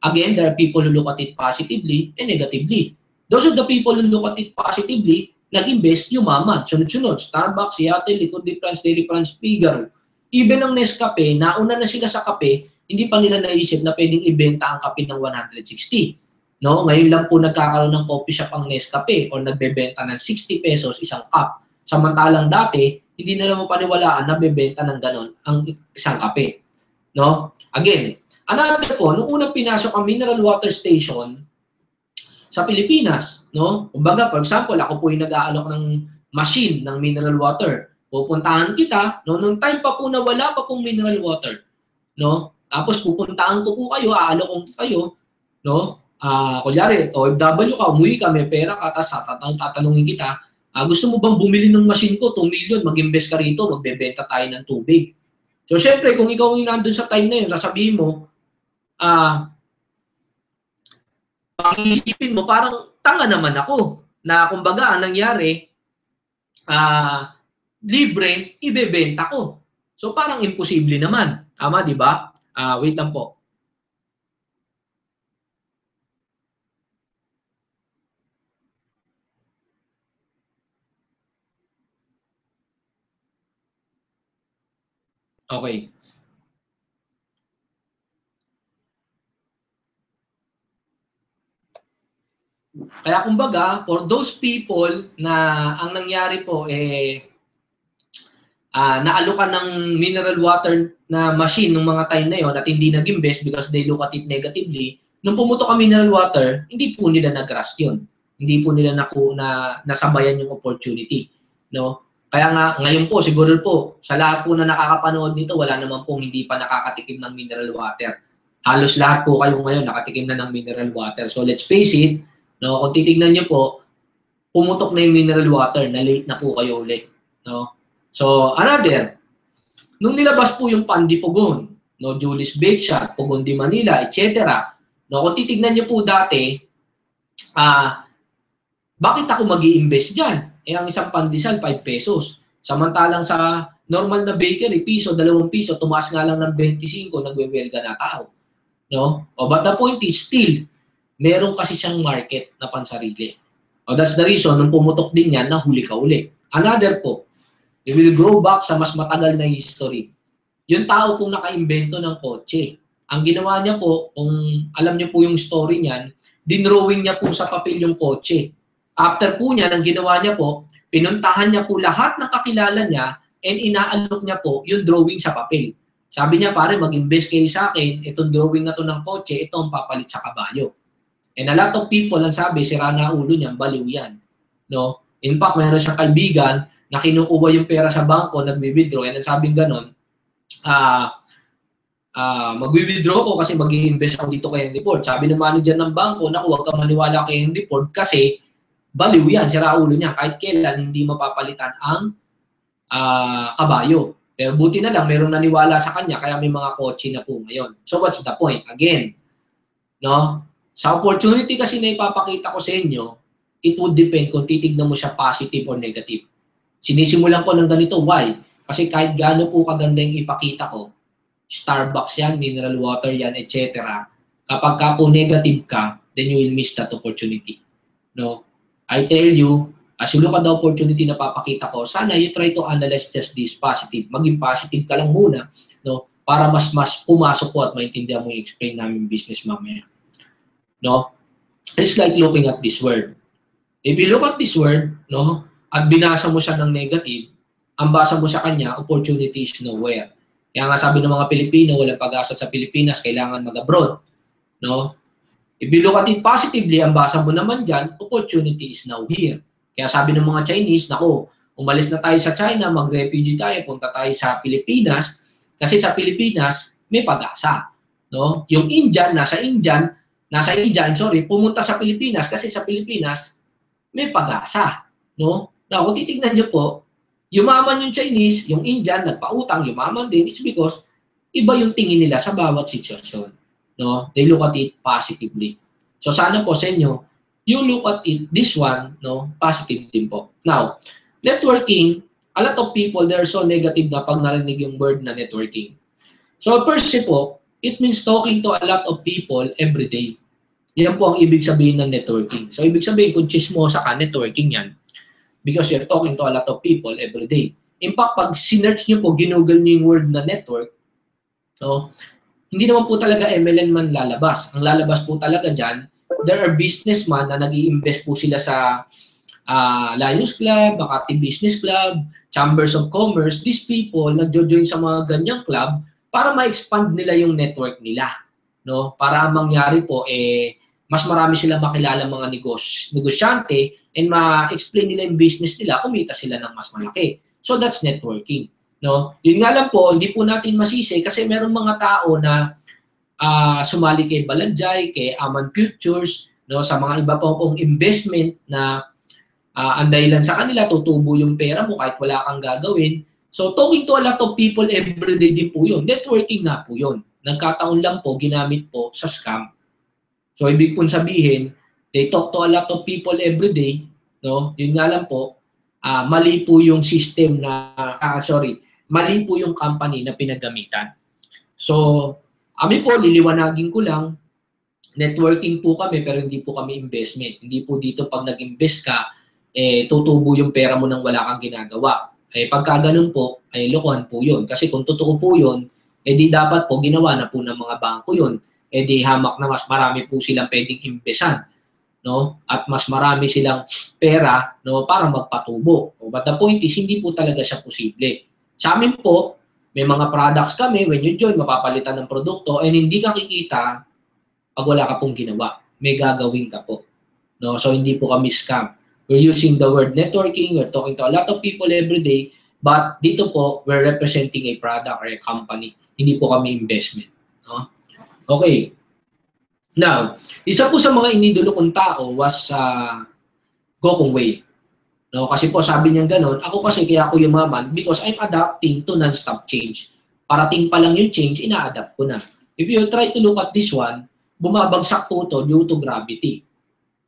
Again, there are people who look at it positively and negatively. Those are the people who look at it positively, nag-invest, yumaman, sunod-sunod. Starbucks, Seattle, Liquid France, Dairy France, Figaro. Even ang Nescafe, nauna na sila sa kape, hindi pa nila naisip na pwedeng ibenta ang kape ng 160. No? Ngayon lang po nagkakaroon ng coffee shop ang Nescafe o nagbebenta ng 60 pesos isang cup. Samantalang dati, hindi nila mo paniwalaan na bebenta ng ganon ang isang kape. No? Again, another po, nung unang pinasok ang mineral water station sa Pilipinas, no? Kumbaga, for example, ako po yung nag-aalok ng machine ng mineral water. Pupuntahan kita, no? Nung time pa po na wala pa pong mineral water, no? Tapos pupuntahan ko po kayo, aalok ko kayo, no? Kunyari, OFW ka, umuwi ka, may pera ka, tapos tatanungin kita, gusto mo bang bumili ng machine ko, 2 million, mag-invest ka rito, magbebenta tayo ng tubig. So, syempre, kung ikaw yung nandun sa time na yun, sasabihin mo, pag-iisipin mo, parang tanga naman ako, na kumbaga, ang nangyari, libre, ibebenta ko. So, parang imposible naman. Tama, di ba? Wait lang po. Okay. Kaya kumbaga, for those people na ang nangyari po naalukan ng mineral water na machine ng mga time na yon at hindi nag-invest because they look at it negatively, nung pumutok ang mineral water, hindi po nila nag-grasp yun. Hindi po nila nasabayan yung opportunity. No? Kaya nga, ngayon po, siguro po, sa lahat po na nakakapanood nito, wala naman pong hindi pa nakakatikim ng mineral water. Halos lahat po kayo ngayon nakatikim na ng mineral water. So let's face it, no, kung titignan niyo po, pumutok na yung mineral water, na late na po kayo ulit. No? So, another, nung nilabas po yung Pandi Pugon, no, Julie's Bake Shop, Pugon di Manila, etc. No, kung titignan niyo po dati, bakit ako mag-i-invest dyan? Ang isang pandesal, 5 pesos. Samantalang sa normal na bakery, piso, 2 piso, tumaas nga lang ng 25, nagwe-welga na tao. No? But the point is still, meron kasi siyang market na pansarili. That's the reason, nung pumutok din yan, nahuli ka uli. Another po, we will go back sa mas matagal na history. Yung tao pong naka-imbento ng kotse. Ang ginawa niya po, kung alam niyo po yung story niyan, dinrawing niya po sa papel yung kotse. After po niya, ang ginawa niya po, pinuntahan niya po lahat ng kakilala niya and inaalok niya po yung drawing sa papel. Sabi niya, pare, mag-invest kayo sa akin, itong drawing na to ng kotse, ito ang papalit sa kabayo. And a lot of people ang sabi, sira na ulo niyan, baliw yan. No? In fact, mayroon siyang kaibigan na kinukuha yung pera sa bangko, nag-withdraw, and ang sabing ganon, mag-withdraw ko kasi mag-i-invest ako dito kay Henry Ford. Sabi ng manager ng bangko, naku, huwag kang maniwala kay Henry Ford kasi baliw yan, sira ulo niya. Kahit kailan, hindi mapapalitan ang kabayo. Pero buti na lang, mayroong naniwala sa kanya, kaya may mga kotse na po ngayon. So what's the point? Again, no? Sa opportunity kasi na ipapakita ko sa inyo, it would depend kung titignan mo siya positive or negative. Sinisimulan ko ng ganito. Why? Kasi kahit gaano po kaganda yung ipakita ko, Starbucks yan, mineral water yan, etc. Kapag ka po negative ka, then you will miss that opportunity. No? I tell you, as you look at the opportunity na papakita ko, sana you try to analyze just this positive. Maging positive ka lang muna, no? Para mas pumasok po at maintindihan mo yung explain namin business mamaya. No? It's like looking at this word. If you look at this word, no, at binasa mo siya ng negative, ang basa mo sa kanya, opportunity is nowhere. Kaya nga sabi ng mga Pilipino, walang pag-asa sa Pilipinas, kailangan mag-abroad. No? If you look at it positively, ang basa mo naman dyan, opportunity is now here. Kaya sabi ng mga Chinese, nako, umalis na tayo sa China, mag-refugee tayo, punta tayo sa Pilipinas, kasi sa Pilipinas, may pag-asa. No? Yung Indian, nasa India, pumunta sa Pilipinas, kasi sa Pilipinas, may pag-asa. No? Now, kung titignan nyo po, yumaman yung Chinese, yung Indian, nagpautang, yumaman din, it's because iba yung tingin nila sa bawat sitwasyon. No? They look at it positively. So sana po sa inyo, you look at it, this one, no, positive din po. Now, networking, a lot of people, they're so negative na pag narinig yung word na networking. So per se po, it means talking to a lot of people every day. Yan po ang ibig sabihin ng networking. So ibig sabihin, kung chismosa ka, networking yan. Because you're talking to a lot of people every day. In fact, pag sinearch nyo po, ginugol nyo yung word na network, so, hindi naman po talaga MLM man lalabas. Ang lalabas po talaga dyan, there are businessmen na nag-i-invest po sila sa Lions Club, Makati Business Club, Chambers of Commerce. These people nagjo-join sa mga ganyang club para ma-expand nila yung network nila. No? Para mangyari po, mas marami sila makilala mga negosyante and ma-explain nila yung business nila, kumita sila ng mas malaki. So that's networking. No? Yun nga lang po, hindi po natin masisi kasi meron mga tao na sumali kay Balanjay, kay Aman Futures, no, sa mga iba pong investment na ang dahilan sa kanila, tutubo yung pera mo kahit wala kang gagawin. So talking to a lot of people everyday din po yun. Networking na po yun. Nagkataon lang po, ginamit po sa scam. So ibig pong sabihin, they talk to a lot of people everyday, no? Yun nga lang po, mali po yung system na, mali po yung company na pinagamitan. So, kami po, liliwanagin ko lang, networking po kami pero hindi po kami investment. Hindi po dito pag nag-invest ka, tutubo yung pera mo nang wala kang ginagawa. Pagka ganun po, lokohan po yun. Kasi kung totoo po yun, di dapat po ginawa na po ng mga bangko yun. Di hamak na mas marami po silang pwedeng imbesan. No? At mas marami silang pera, no, para magpatubo. But the point is, hindi po talaga siya posible. Sa amin po, may mga products kami, when you join, mapapalitan ng produkto, and hindi ka kikita pag wala ka pong ginawa. May gagawin ka po. No? So, hindi po kami scam. We're using the word networking, we're talking to a lot of people every day, but dito po, we're representing a product or a company. Hindi po kami investment. No? Okay. Now, isa po sa mga inidolo kong tao was Gokong Wei. No, kasi po sabi niya gano'n, ako kasi kaya ako yumaman because I'm adapting to non-stop change. Parating pa lang yung change, ina-adapt ko na. If you try to look at this one, bumabagsak po to due to gravity.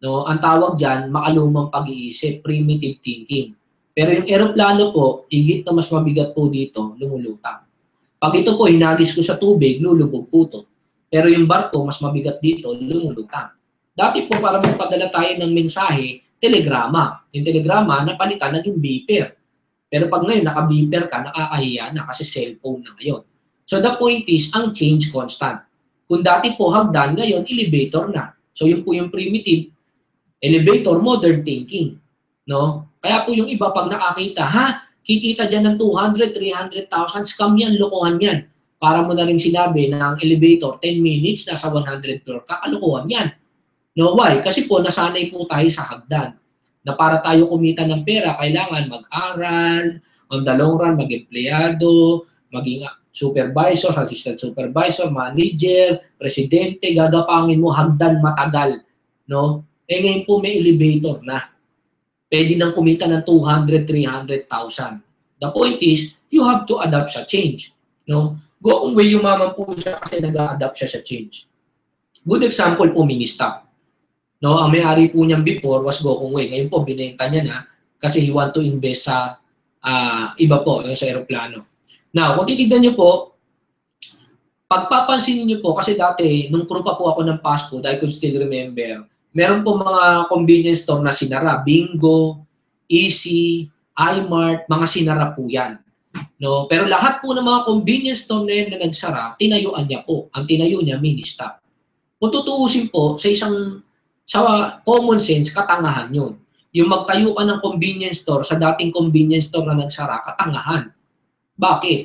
No, ang tawag diyan, makalumang pag-iisip, primitive thinking. Pero yung eroplano po, higit na mas mabigat po dito, lumulutang. Pag ito po hinagis ko sa tubig, lulubog po to. Pero yung barko, mas mabigat dito, lumulutang. Dati po para magpadala tayo ng mensahe, telegrama. Yung telegrama, napalitan, naging beeper. Pero pag ngayon, naka-beeper ka, nakakahiya na kasi cellphone na ngayon. So the point is, ang change constant. Kung dati po hagdan, ngayon, elevator na. So yun po yung primitive, elevator, modern thinking. No? Kaya po yung iba, pag nakakita, kikita dyan ng 200, 300,000, scam yan, lokohan yan. Para mo na rin sinabi na ang elevator, 10 minutes, nasa 100 floor, kakalukuhan yan. No, why? Kasi po, nasanay po tayo sa hagdan. Na para tayo kumita ng pera, kailangan mag-aral, on the long run, mag-empleyado, maging supervisor, assistant supervisor, manager, presidente, gagapangin mo, hagdan matagal. No? Ngayon po may elevator na. Pwede nang kumita ng 200, 300,000. The point is, you have to adapt sa change. No? Go Kong Wei, yumaman po siya kasi nag-a-adapt siya sa change. Good example po, Ministop. No, ang may-ari po niyang before was Go Kong Wei. Ngayon po, binenta niya na kasi he want to invest sa iba po, sa aeroplano. Now, kung titignan niyo po, pagpapansinin niyo po, kasi dati, nung crew pa po ako ng fast food, I could still remember, meron po mga convenience store na sinara. Bingo, Easy, iMart, mga sinara po yan. No? Pero lahat po ng mga convenience store na yan na nagsara, tinayuan niya po. Ang tinayo niya, Ministop. Kung tutuusin po, sa common sense, katangahan yun. Yung magtayo ka ng convenience store sa dating convenience store na nagsara, katangahan. Bakit?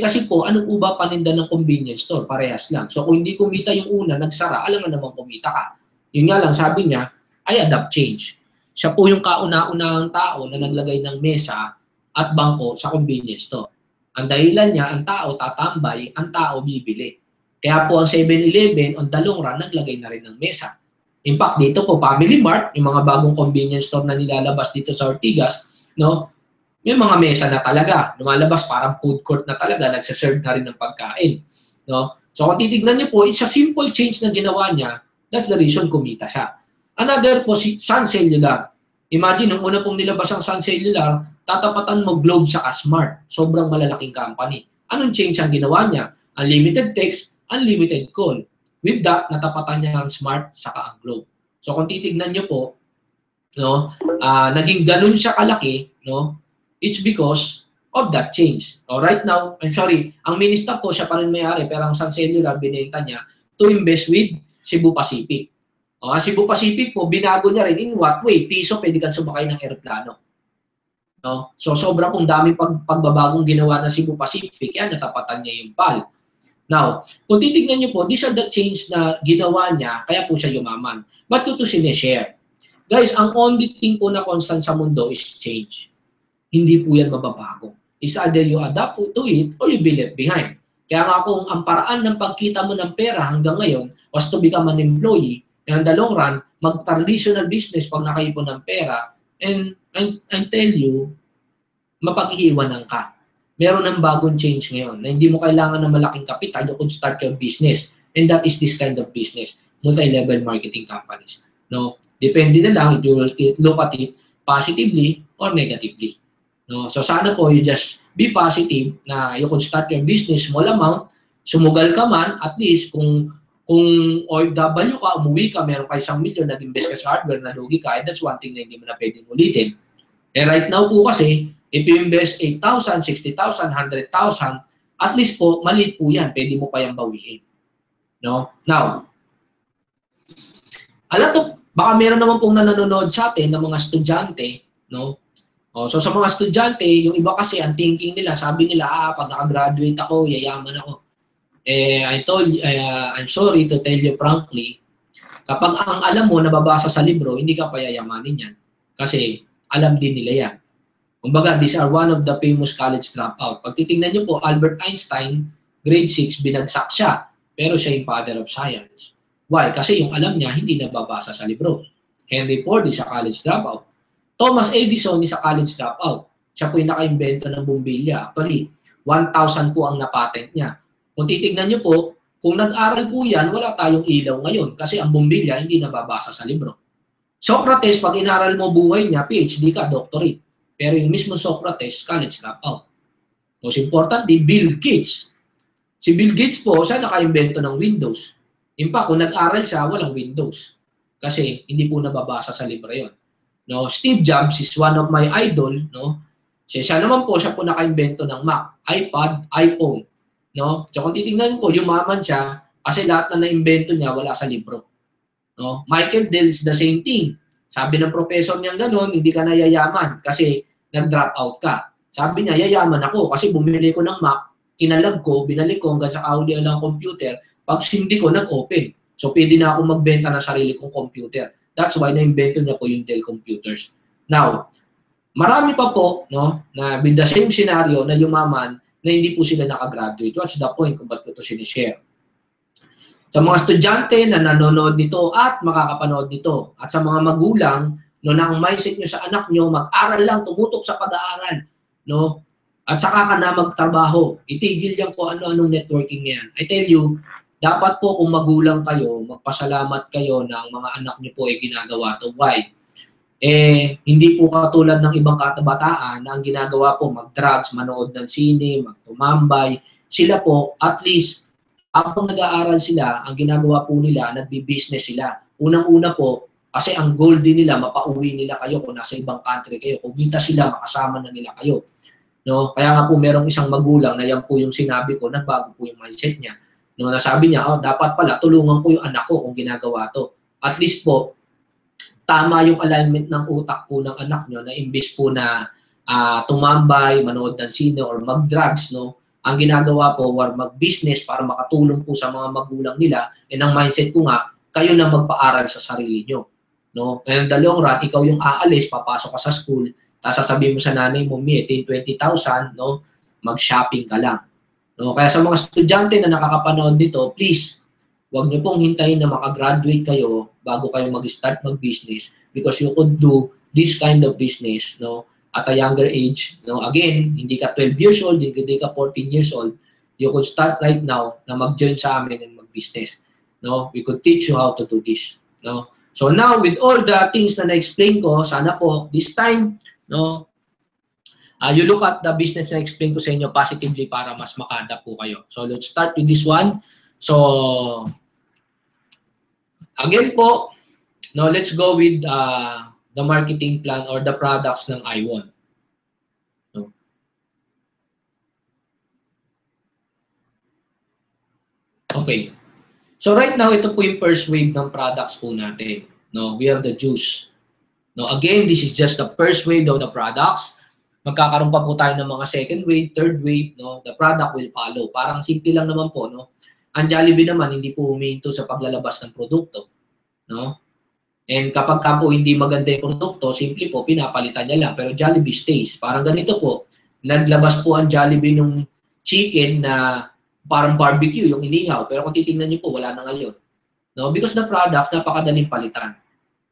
Kasi po, ano po ba paninda ng convenience store? Parehas lang. So kung hindi kumita yung una, nagsara, alangan naman kumita ka. Yun nga lang, sabi niya, I adapt change. Siya po yung kauna-unahang tao na naglagay ng mesa at bangko sa convenience store. Ang dahilan niya, ang tao tatambay, ang tao bibili. Kaya po ang 7-Eleven, on the long run, naglagay na rin ng mesa. In fact, dito po, Family Mart, yung mga bagong convenience store na nilalabas dito sa Ortigas, no, may mga mesa na talaga. Lumalabas parang food court na talaga, nagsaserve na rin ng pagkain. No? So kung titignan niyo po, it's a simple change na ginawa niya, that's the reason kumita siya. Another po, si Sun Cellular. Imagine, nung una pong nilabas ang Sun Cellular, tatapatan mo Globe sa Smart. Sobrang malalaking company. Anong change ang ginawa niya? Unlimited text, unlimited call. With that, natapatan niya ang Smart saka ang Globe. So kung titignan niyo po, no, naging ganun siya kalaki, no, it's because of that change. Right now, I'm sorry, ang Ministop po siya pa rin may-ari, pero ang Sun Cellular binenta niya to invest with Cebu Pacific. Ang Cebu Pacific po, binago niya rin in what way? Piso, pwede kang sumakay ng aeroplano. No? So sobra pong daming pagbabagong ginawa ng Cebu Pacific, kaya natapatan niya yung PAL. Now, kung titignan niyo po, these are the change na ginawa niya, kaya po siya yumaman. Ba't ko ito sineshare? Guys, ang only thing po na constant sa mundo is change. Hindi po yan mababago. It's either you adapt to it or you be left behind. Kaya nga kung ang paraan ng pagkita mo ng pera hanggang ngayon was to become an employee, and in the long run, mag-traditional business pag nakaipon ng pera, and I tell you, mapaghihiwanan ka. Meron ng bagong change ngayon na hindi mo kailangan ng malaking kapital, you could start your business. And that is this kind of business, multi-level marketing companies. No? Depende na lang if you will look at it positively or negatively. No? So sana po you just be positive na you could start your business, small amount, sumugal ka man, at least kung OFW ka, umuwi ka, meron ka 1 milyon, nag-invest ka sa hardware, nalugi ka, and that's one thing na hindi mo na pwedeng ulitin. And right now po kasi, if you invest 8,000, 60,000, 100,000, at least po, maliit po yan. Pwede mo pa yung bawiin. No? Now, alam to, baka meron naman pong nanonood sa atin ng mga estudyante, no? So sa mga estudyante, yung iba kasi, ang thinking nila, sabi nila, pag nakagraduate ako, yayaman ako. I'm sorry to tell you frankly, kapag ang alam mo, nababasa sa libro, hindi ka pa yayamanin yan. Kasi, alam din nila yan. Kumbaga, these are one of the famous college dropout. Pag titingnan niyo po, Albert Einstein, grade 6, binagsak siya. Pero siya yung father of science. Why? Kasi yung alam niya, hindi nababasa sa libro. Henry Ford is a college dropout. Thomas Edison is a college dropout. Siya po yung naka-invento ng bombilya. Actually, 1,000 po ang napatent niya. Kung titingnan niyo po, kung nag-aral po yan, wala tayong ilaw ngayon. Kasi ang bombilya, hindi nababasa sa libro. Socrates, pag inaral mo buhay niya, PhD ka, doctorate. Pero yung mismo Socrates, college dropout. Most importantly, Bill Gates. Si Bill Gates po, siya naka-invento ng Windows. In fact, kung nag-aral siya, walang Windows. Kasi hindi po nababasa sa libro yon. No, Steve Jobs is one of my idol. No? Siya naman po, siya po naka-invento ng Mac, iPad, iPhone. No? So kung titingnan ko, yumaman siya kasi lahat na na-invento niya wala sa libro. No? Michael Dell is the same thing. Sabi ng professor niya gano'n, hindi ka na yayaman kasi nag-drop out ka. Sabi niya, yayaman ako kasi bumili ko ng Mac, kinalag ko, binalik ko hanggang sa kahuli lang computer, pag hindi ko, nag-open. So pwede na ako magbenta ng sarili kong computer. That's why na-invento niya po yung Dell computers. Now, marami pa po, no, na with the same scenario na yumaman na hindi po sila nakagraduate. What's the point kung ba't ko ito sinishare? Sa mga estudyante na nanonood nito at makakapanood nito, at sa mga magulang, no, na ang mindset nyo sa anak nyo, mag-aral lang, tumutok sa pag-aaral. No? At saka ka na magtrabaho. Itigil yan kung ano-anong networking yan. I tell you, dapat po kung magulang kayo, magpasalamat kayo ng mga anak niyo po ay ginagawa to. Why? Hindi po katulad ng ibang kabataan na ang ginagawa po mag-drugs, manood ng sine, magtumambay. Sila po, at least, habang nag-aaral sila, ang ginagawa po nila, nagbi-business sila. Unang-una po, kasi ang goal din nila, mapauwi nila kayo kung nasa ibang country kayo. Kumita sila, makasama na nila kayo. No? Kaya nga po merong isang magulang na yan po yung sinabi ko, nagbago po yung mindset niya. No, nasabi niya, dapat pala tulungan ko yung anak ko kung ginagawa to. At least po, tama yung alignment ng utak po ng anak nyo na imbis po na tumambay, manood ng sine or mag-drugs, no? Ang ginagawa po, or mag-business para makatulong po sa mga magulang nila. And ang mindset ko nga, kayo na magpaaral sa sarili nyo. No? And the long run, ikaw yung aalis, papasok ka sa school, tapos sasabihin mo sa nanay mo, 10,000, 20,000, no? Mag-shopping ka lang. No? Kaya sa mga estudyante na nakakapanood dito, please, huwag niyo pong hintayin na makagraduate kayo bago kayo mag-start mag-business because you could do this kind of business, no, at a younger age. No? Again, hindi ka 12 years old, hindi ka 14 years old. You could start right now na mag-join sa amin and mag-business. No? We could teach you how to do this. No? So now, with all the things na na-explain ko, sana po, this time, no, you look at the business na explain ko sa inyo positively para mas maka-adapt po kayo. So let's start with this one. So again po, now let's go with the marketing plan or the products ng iWon. No? Okay. So right now, ito po yung first wave ng products po natin. No, we have the juice. No, again, this is just the first wave of the products. Magkakaroon pa po tayo ng mga second wave, third wave, no? The product will follow. Parang simple lang naman po, no? Ang Jollibee naman, hindi po huminto sa paglalabas ng produkto, no? And kapag ka po hindi maganda yung produkto, simple po, pinapalitan niya lang. Pero Jollibee stays. Parang ganito po, naglabas po ang Jollibee nung chicken na parang barbecue, yung inihaw. Pero kung titingnan niyo po, wala na ngayon. No? Because the products, napakadaling palitan.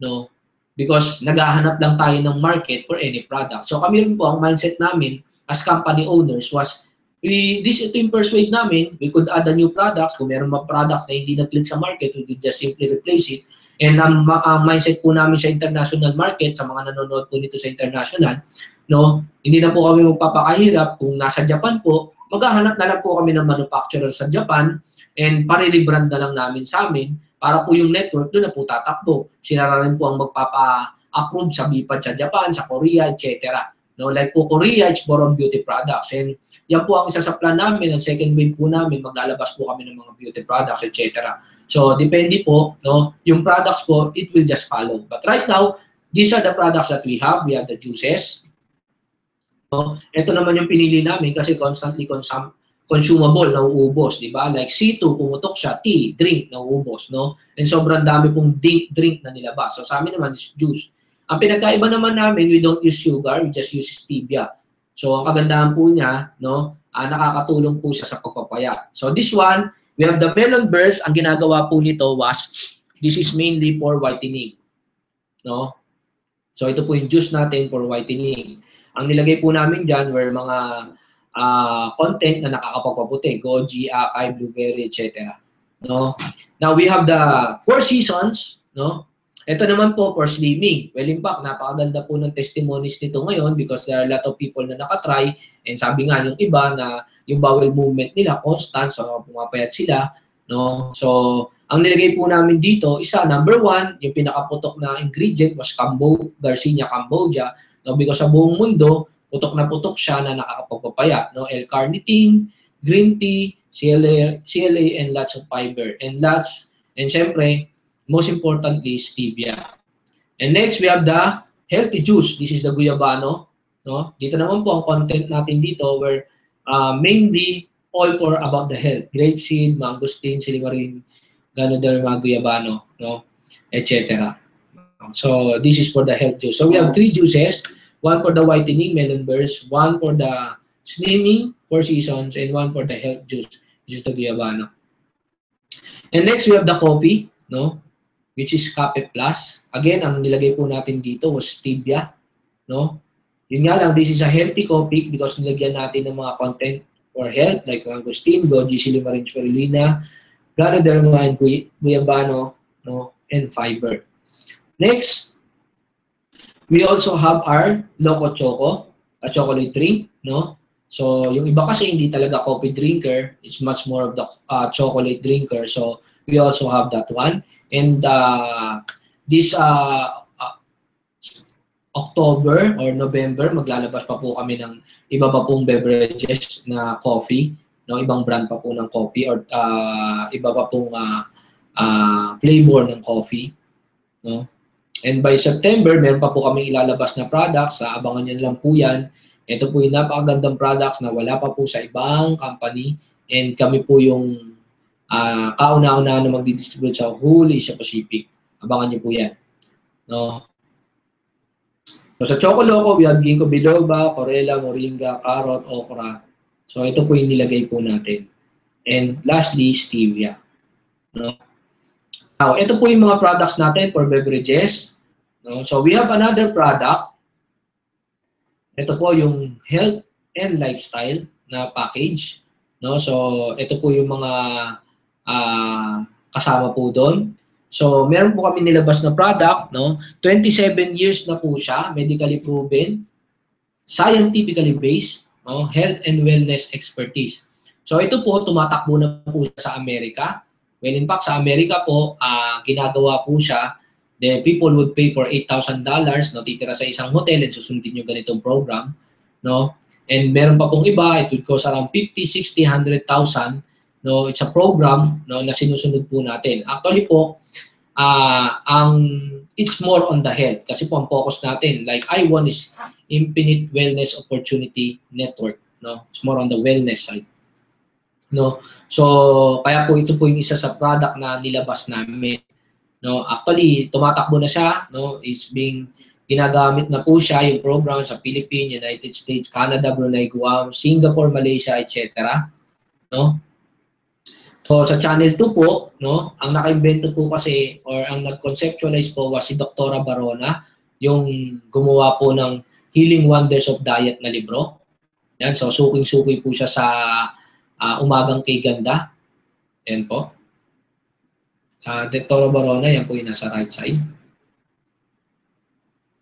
No? Because naghahanap lang tayo ng market for any product. So kami rin po, ang mindset namin as company owners was, ito yung first wave namin, we could add a new products. Kung meron mga products na hindi nag-click sa market, we could just simply replace it. And ang mindset po namin sa international market, sa mga nanonood po nito sa international, no, hindi na po kami magpapakahirap. Kung nasa Japan po, maghahanap na lang po kami ng manufacturer sa Japan and parilibrand na lang namin sa amin para po yung network doon na po tatakbo. Sila rin po ang magpapa-approve sa BIPAD sa Japan, sa Korea, etc. No, like po Korea, it's more on beauty products. And yan po ang isa sa plan namin. Ang second wave po namin, maglalabas po kami ng mga beauty products, etc. So, depende po, no, yung products po, it will just follow. But right now, these are the products that we have. We have the juices. No? Ito naman yung pinili namin kasi constantly consumable, nauubos, di ba? Like C2, pumutok siya, tea, drink, nauubos, no? And sobrang dami pong drink na nilabas. So, sa amin naman is juice. Ang pinagkaiba naman namin, we don't use sugar, we just use stevia. So, ang kagandahan po niya, no, nakakatulong po siya sa pagpapayat. So, this one, we have the melon burst. Ang ginagawa po nito was, this is mainly for whitening. No? So, ito po yung juice natin for whitening. Ang nilagay po namin dyan were mga content na nakakapagpaputi. Goji, acai, blueberry, etc. No? Now, we have the 4 seasons. No? Ito naman po for slimming. Well, in fact, napakaganda po ng testimonies nito ngayon because there are a lot of people na nakatry and sabi nga yung iba na yung bowel movement nila constant, so pumapayat sila. No? So, ang nilagay po namin dito, isa, number 1, yung pinakaputok na ingredient was Garcinia cambogia. No? Because sa buong mundo, putok na putok siya na nakakapagpapayat. No? L-carnitine, green tea, CLA, and lots of fiber. And syempre, most importantly, stevia. And next, we have the healthy juice. This is the guyabano. No? Dito naman po ang content natin dito where mainly all for about the health. Grapeseed, mangosteen, silimarin, ganoderma, guyabano, no? Etc. So, this is for the health juice. So, we have 3 juices. 1 for the whitening, melon burst, 1 for the slimming, 4 seasons, and 1 for the health juice, which is the guyabano. And next, we have the coffee, no? Which is Cafe Plus. Again, ang nilagay po natin dito was stevia, no? Yun nga lang, this is a healthy coffee because nilagyan natin ng mga content for health like mangosteen, goji, silimarin, spirulina, ganoderma, and guyabano, no, and fiber. Next, we also have our Loco Choco, a chocolate drink, no? So, yung iba kasi hindi talaga coffee drinker, it's much more of the chocolate drinker. So, we also have that one. And this October or November, maglalabas pa po kami ng iba pa pong beverages na coffee, no? Ibang brand pa po ng coffee or iba pa pong flavor ng coffee, no? And by September, meron pa po kami ilalabas na products, abangan nyo lang po yan. Ito po yung napakagandang products na wala pa po sa ibang company and kami po yung kauna-una na magdidistribute sa whole Asia Pacific. Abangan nyo po yan, no? So, sa Choco Loco, we have ginkgo biloba, corella, moringa, carrot, okra. So, ito po yung nilagay po natin. And lastly, stevia. No? Now, ito po yung mga products natin for beverages. No? So, we have another product. Ito po yung health and lifestyle na package. No? So, ito po yung mga kasama po doon. So, meron po kami nilabas na product, no? 27 years na po siya, medically proven, scientifically based, no? Health and wellness expertise. So, ito po, tumatakbo na po sa Amerika. Well, in fact, sa Amerika po, ginagawa po siya, the people would pay for $8,000, no? Titira sa isang hotel and susundin yung ganitong program, no? And meron pa pong iba, it would cost around 50, 60, 100,000. No, it's a program, no, na sinusunod po natin. Actually po, it's more on the health kasi po ang focus natin, like I1 is Infinite Wellness Opportunity Network, no? It's more on the wellness side. No? So, kaya po ito po yung isa sa product na nilabas namin. No, actually tumatakbo na siya, no? It's being ginagamit na po siya yung program sa Philippines, United States, Canada, Brunei, Guam, Singapore, Malaysia, etc. No? So, sa Channel 2 po, no, ang naka-invento po kasi or ang nag-conceptualize po was si Dr. Barona, yung gumawa po ng Healing Wonders of Diet na libro. Yan, so suking-suki po siya sa Umagang Kay Ganda. Yan po. Dr. Barona, yan po yung nasa right side.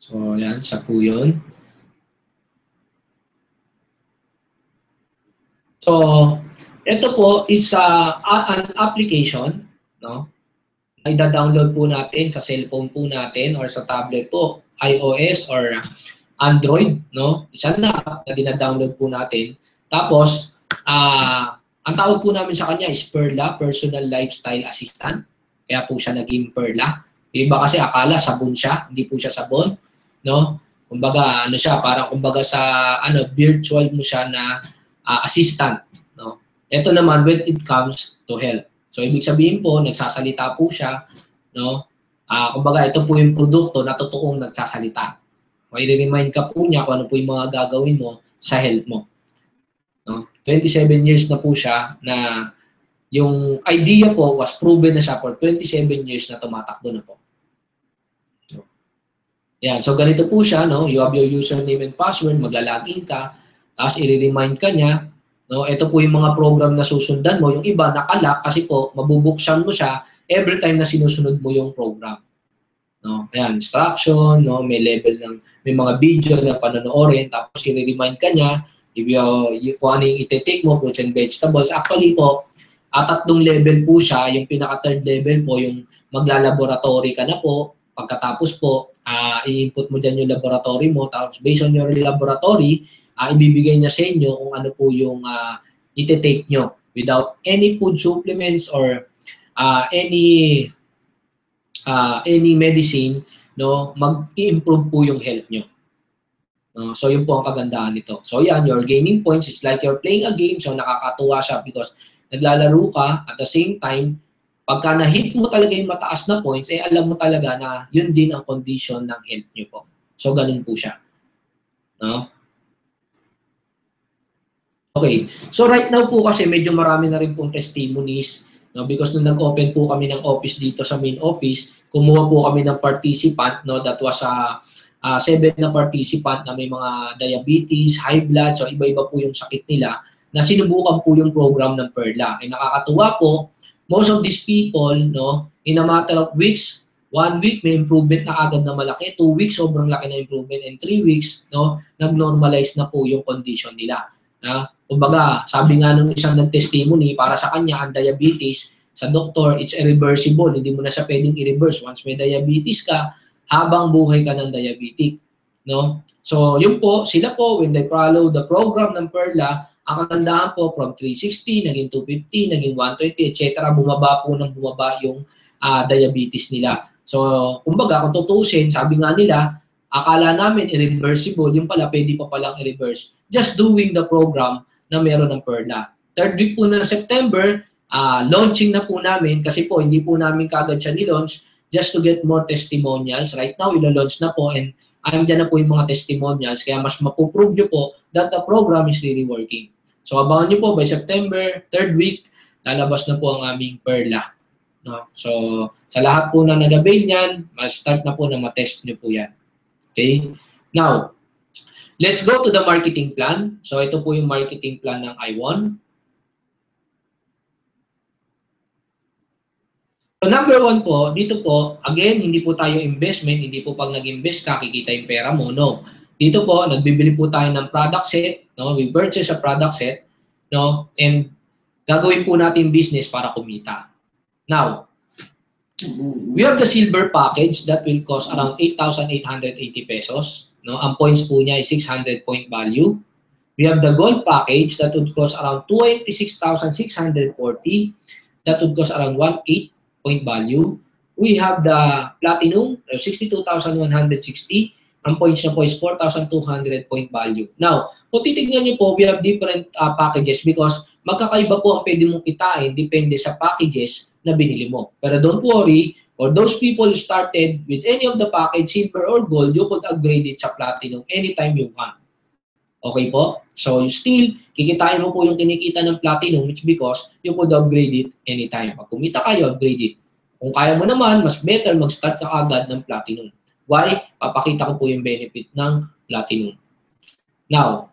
So, yan, siya po yun. So, ito po is an application, no? Ay da-download po natin sa cellphone po natin or sa tablet po, iOS or Android, no? Isa na na dina-download po natin. Tapos, ang tawag po namin sa kanya is Perla, Personal Lifestyle Assistant. Kaya po siya naging Perla. Iba kasi akala sabon siya, hindi po siya sabon, no? Kumbaga, ano siya, parang kumbaga sa virtual mo siya na assistant, no? Ito naman when it comes to health. So ibig sabihin po, nagsasalita po siya, no? Kumbaga ito po yung produkto na totoong nagsasalita. I-remind ka po niya kung ano po yung mga gagawin mo sa health mo. No? 27 years na po siya na yung idea po was proven na siya for 27 years na tumatakbo na po. No? Yan, so ganito po siya, no? You have your username and password, maglalagin ka, tapos i-remind ka niya. No, ito po yung mga program na susundan mo. Yung iba, nakalock kasi po, mabubuksan mo siya every time na sinusunod mo yung program. No, ayan, instruction, no, may level ng, may mga video na panonoodin, tapos i-remind ka niya, kung ano yung iti-take mo, fruits and vegetables. Actually po, tatlong level po siya. Yung pinaka-third level po, yung magla-laboratory ka na po. Pagkatapos po, i-input mo dyan yung laboratory mo. Tapos based on your laboratory, ibibigay niya sa inyo kung ano po yung iti-take nyo without any food supplements or any medicine, no, mag-i-improve po yung health nyo. No? So, yun po ang kagandahan nito. So, yan, your gaining points is like you're playing a game. So, nakakatuwa siya because naglalaro ka at the same time, pagka na-hit mo talaga yung mataas na points, alam mo talaga na yun din ang condition ng health nyo po. So, ganun po siya. No? Okay. So right now po kasi medyo marami na rin pong testimonies, no, because nung nag-open po kami ng office dito sa main office, kumuha po kami ng participant, no, that was 7 na participant na may mga diabetes, high blood, so iba-iba po yung sakit nila, na sinubukan po yung program ng Perla. Ay nakakatuwa po, most of these people, no, in a matter of weeks, 1 week may improvement na agad na malaki, 2 weeks sobrang laki na improvement, and 3 weeks, no, nag-normalize na po yung condition nila. Kumbaga, sabi nga nung isang nag-testimony, para sa kanya, ang diabetes, sa doktor, it's irreversible. Hindi mo na siya pwedeng i-reverse. Once may diabetes ka, habang buhay ka ng diabetic. No? So, yun po, sila po, when they follow the program ng Perla, ang kagandahan po, from 360, naging 250, naging 120, etc. Bumaba po ng bumaba yung diabetes nila. So, kumbaga, kung tutusin, sabi nga nila, akala namin irreversible, yung pala, pwede pa palang i-reverse. Just doing the program na meron ng Perla. 3rd week po ng September, launching na po namin, kasi po, hindi po namin kagad siya ni-launch, just to get more testimonials. Right now, ilo-launch na po, and andyan na po yung mga testimonials, kaya mas mapuprove nyo po that the program is really working. So, abangan nyo po, by September, 3rd week, lalabas na po ang aming Perla. No? So, sa lahat po na nag-avail niyan, start na po na matest nyo po yan. Okay? Now, let's go to the marketing plan. So, ito po yung marketing plan ng I1. So, number 1 po, dito po, again, hindi po tayo investment, hindi po pag nag-invest ka, kikita yung pera mo, no. Dito po, nagbibili po tayo ng product set, no, we purchase a product set, no, and gagawin po natin business para kumita. Now, we have the silver package that will cost around 8,880 pesos, no. Ang points po niya is 600 point value. We have the gold package that would cost around 26,640, that would cost around 18 point value. We have the platinum, 62,160. Ang points na po is 4,200 point value. Now, kung titignan nyo po, we have different packages because magkakaiba po ang pwede mong kitain depende sa packages na binili mo. Pero don't worry, for those people who started with any of the package, silver or gold, you could upgrade it sa platinum anytime you want. Okay po? So, still, kikitain mo po yung kinikita ng platinum, which because you could upgrade it anytime. Pag kumita kayo, upgrade it. Kung kaya mo naman, mas better mag-start ka agad ng platinum. Why? Papakita ko po yung benefit ng platinum. Now,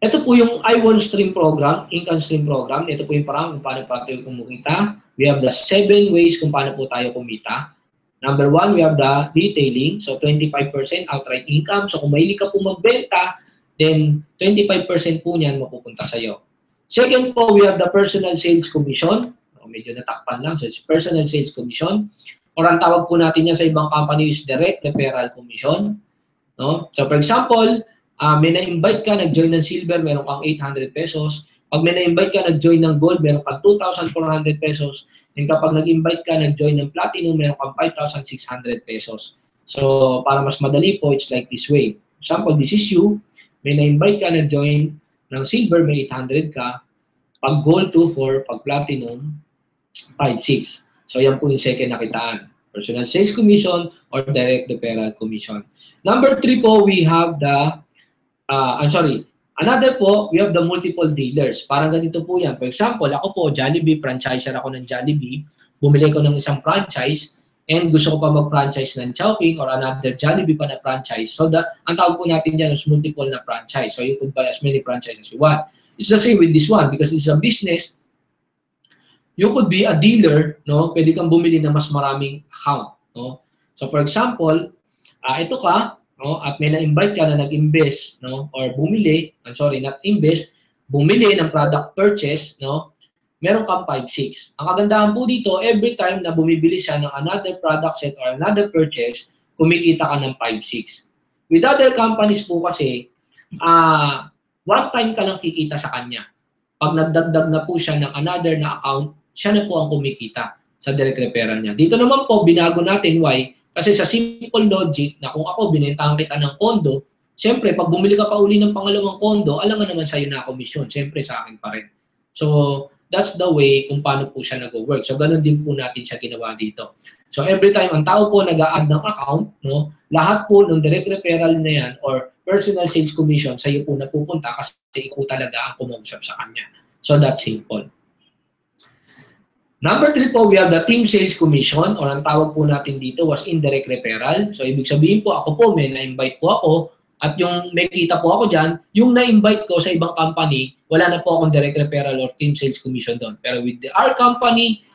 ito po yung I1 stream program, income stream program. Ito po yung parang kung paano pa tayo kumita. We have the 7 ways kung paano po tayo kumita. Number 1, we have the detailing. So, 25% outright income. So, kung mahilig ka po magbenta, then 25% po niyan mapupunta sa'yo. Second po, we have the personal sales commission. Medyo natakpan lang. So, it's personal sales commission. Or ang tawag po natin yan sa ibang company is direct referral commission. No? So, for example, may na-invite ka, nag-join ng silver, meron kang 800 pesos. Pag may na-invite ka, nag-join ng gold, meron kang 2,400 pesos. And kapag nag-invite ka, nag-join ng platinum, meron kang 5,600 pesos. So, para mas madali po, it's like this way. For example, this is you. May na-invite ka, nag-join ng silver, may 800 ka. Pag gold, 2,400. Pag platinum, 5,600. So, yan po yung second na kitaan. Personal sales commission or direct referral commission. Number 3 po, we have the, another po, we have the multiple dealers. Parang ganito po yan. For example, ako po, Jollibee, franchiser ako ng Jollibee. Bumili ko ng isang franchise and gusto ko pa mag-franchise ng Chowking or another Jollibee pa na franchise. So, ang tawag po natin dyan is multiple na franchise. So, you could buy as many franchises as you want. It's the same with this one because it's a business. You could be a dealer, no? Pwede kang bumili na mas maraming account, no? So, for example, ito ka, no, at may na-invite ka na nag-invest, no, or bumili, not invest, bumili ng product purchase, no, meron kang 5,600. Ang kagandahan po dito, every time na bumibili siya ng another product set or another purchase, kumikita ka ng 5,600. With other companies po kasi, one time ka lang kikita sa kanya. Pag nagdagdag na po siya ng another na account, siya na po ang kumikita sa direct referral niya. Dito naman po, binago natin. Why? Kasi sa simple logic na kung ako binentahan kita ng kondo, siyempre, pag bumili ka pa uli ng pangalawang kondo, alam nga naman sa'yo na komisyon. Siyempre, sa akin pa rin. So, that's the way kung paano po siya nag-work. So, ganun din po natin siya ginawa dito. So, every time ang tao po nag-a-add ng account, no, lahat po ng direct referral na yan or personal sales commission, sa'yo po napupunta kasi ikaw talaga ang kumausap sa kanya. So, that's simple. Number 3 po, we have the team sales commission or ang tawag po natin dito was indirect referral. So, ibig sabihin po, ako po, may na-invite po ako at yung may kita po ako dyan, yung na-invite ko sa ibang company, wala na po akong direct referral or team sales commission doon. Pero with our company,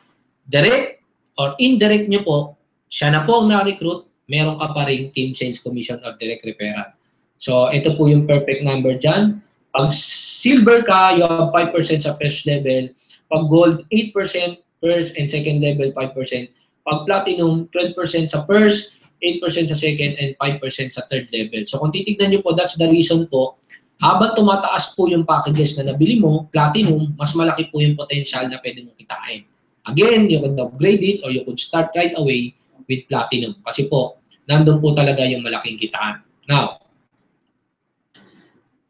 direct or indirect nyo po, siya na po ang na-recruit, meron ka pa rin team sales commission or direct referral. So, ito po yung perfect number dyan. Pag silver ka, you have 5% sa first level. Pag gold, 8%. First and second level, 5%. Pag platinum, 12% sa first, 8% sa second, and 5% sa third level. So kung titignan nyo po, that's the reason po, habang tumataas po yung packages na nabili mo, platinum, mas malaki po yung potential na pwede mong kitain. Again, you could upgrade it or you could start right away with platinum. Kasi po, nandun po talaga yung malaking kitaan. Now,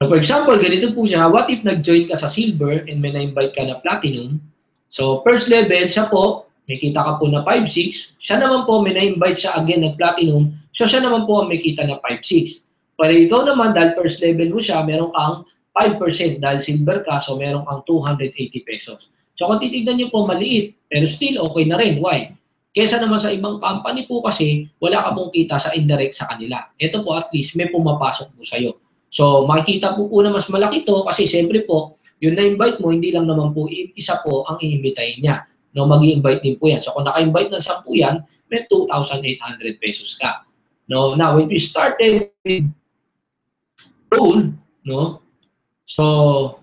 for example, ganito po siya, what if nag-join ka sa silver and may na-invite ka na platinum? So, first level, siya po, may kita ka po na 5-6. Siya naman po, may na-invite siya again ng platinum. So, siya naman po ang may kita na 5-6. Pero ikaw naman, dahil first level mo siya, meron kang 5% dahil silver ka, so meron kang 280 pesos. So, kung titignan niyo po, maliit, pero still okay na rin. Why? Kesa naman sa ibang company po kasi, wala ka pong kita sa indirect sa kanila. Ito po, at least, may pumapasok po sa'yo. So, makikita po na mas malaki to kasi siyempre po, yung na-invite mo, hindi lang naman po isa po ang i-invitahin niya. No, mag-i-invite din po yan. So, kung naka-invite ng 10 yan, may 2,800 pesos ka. No, now, when we started with gold, no, so,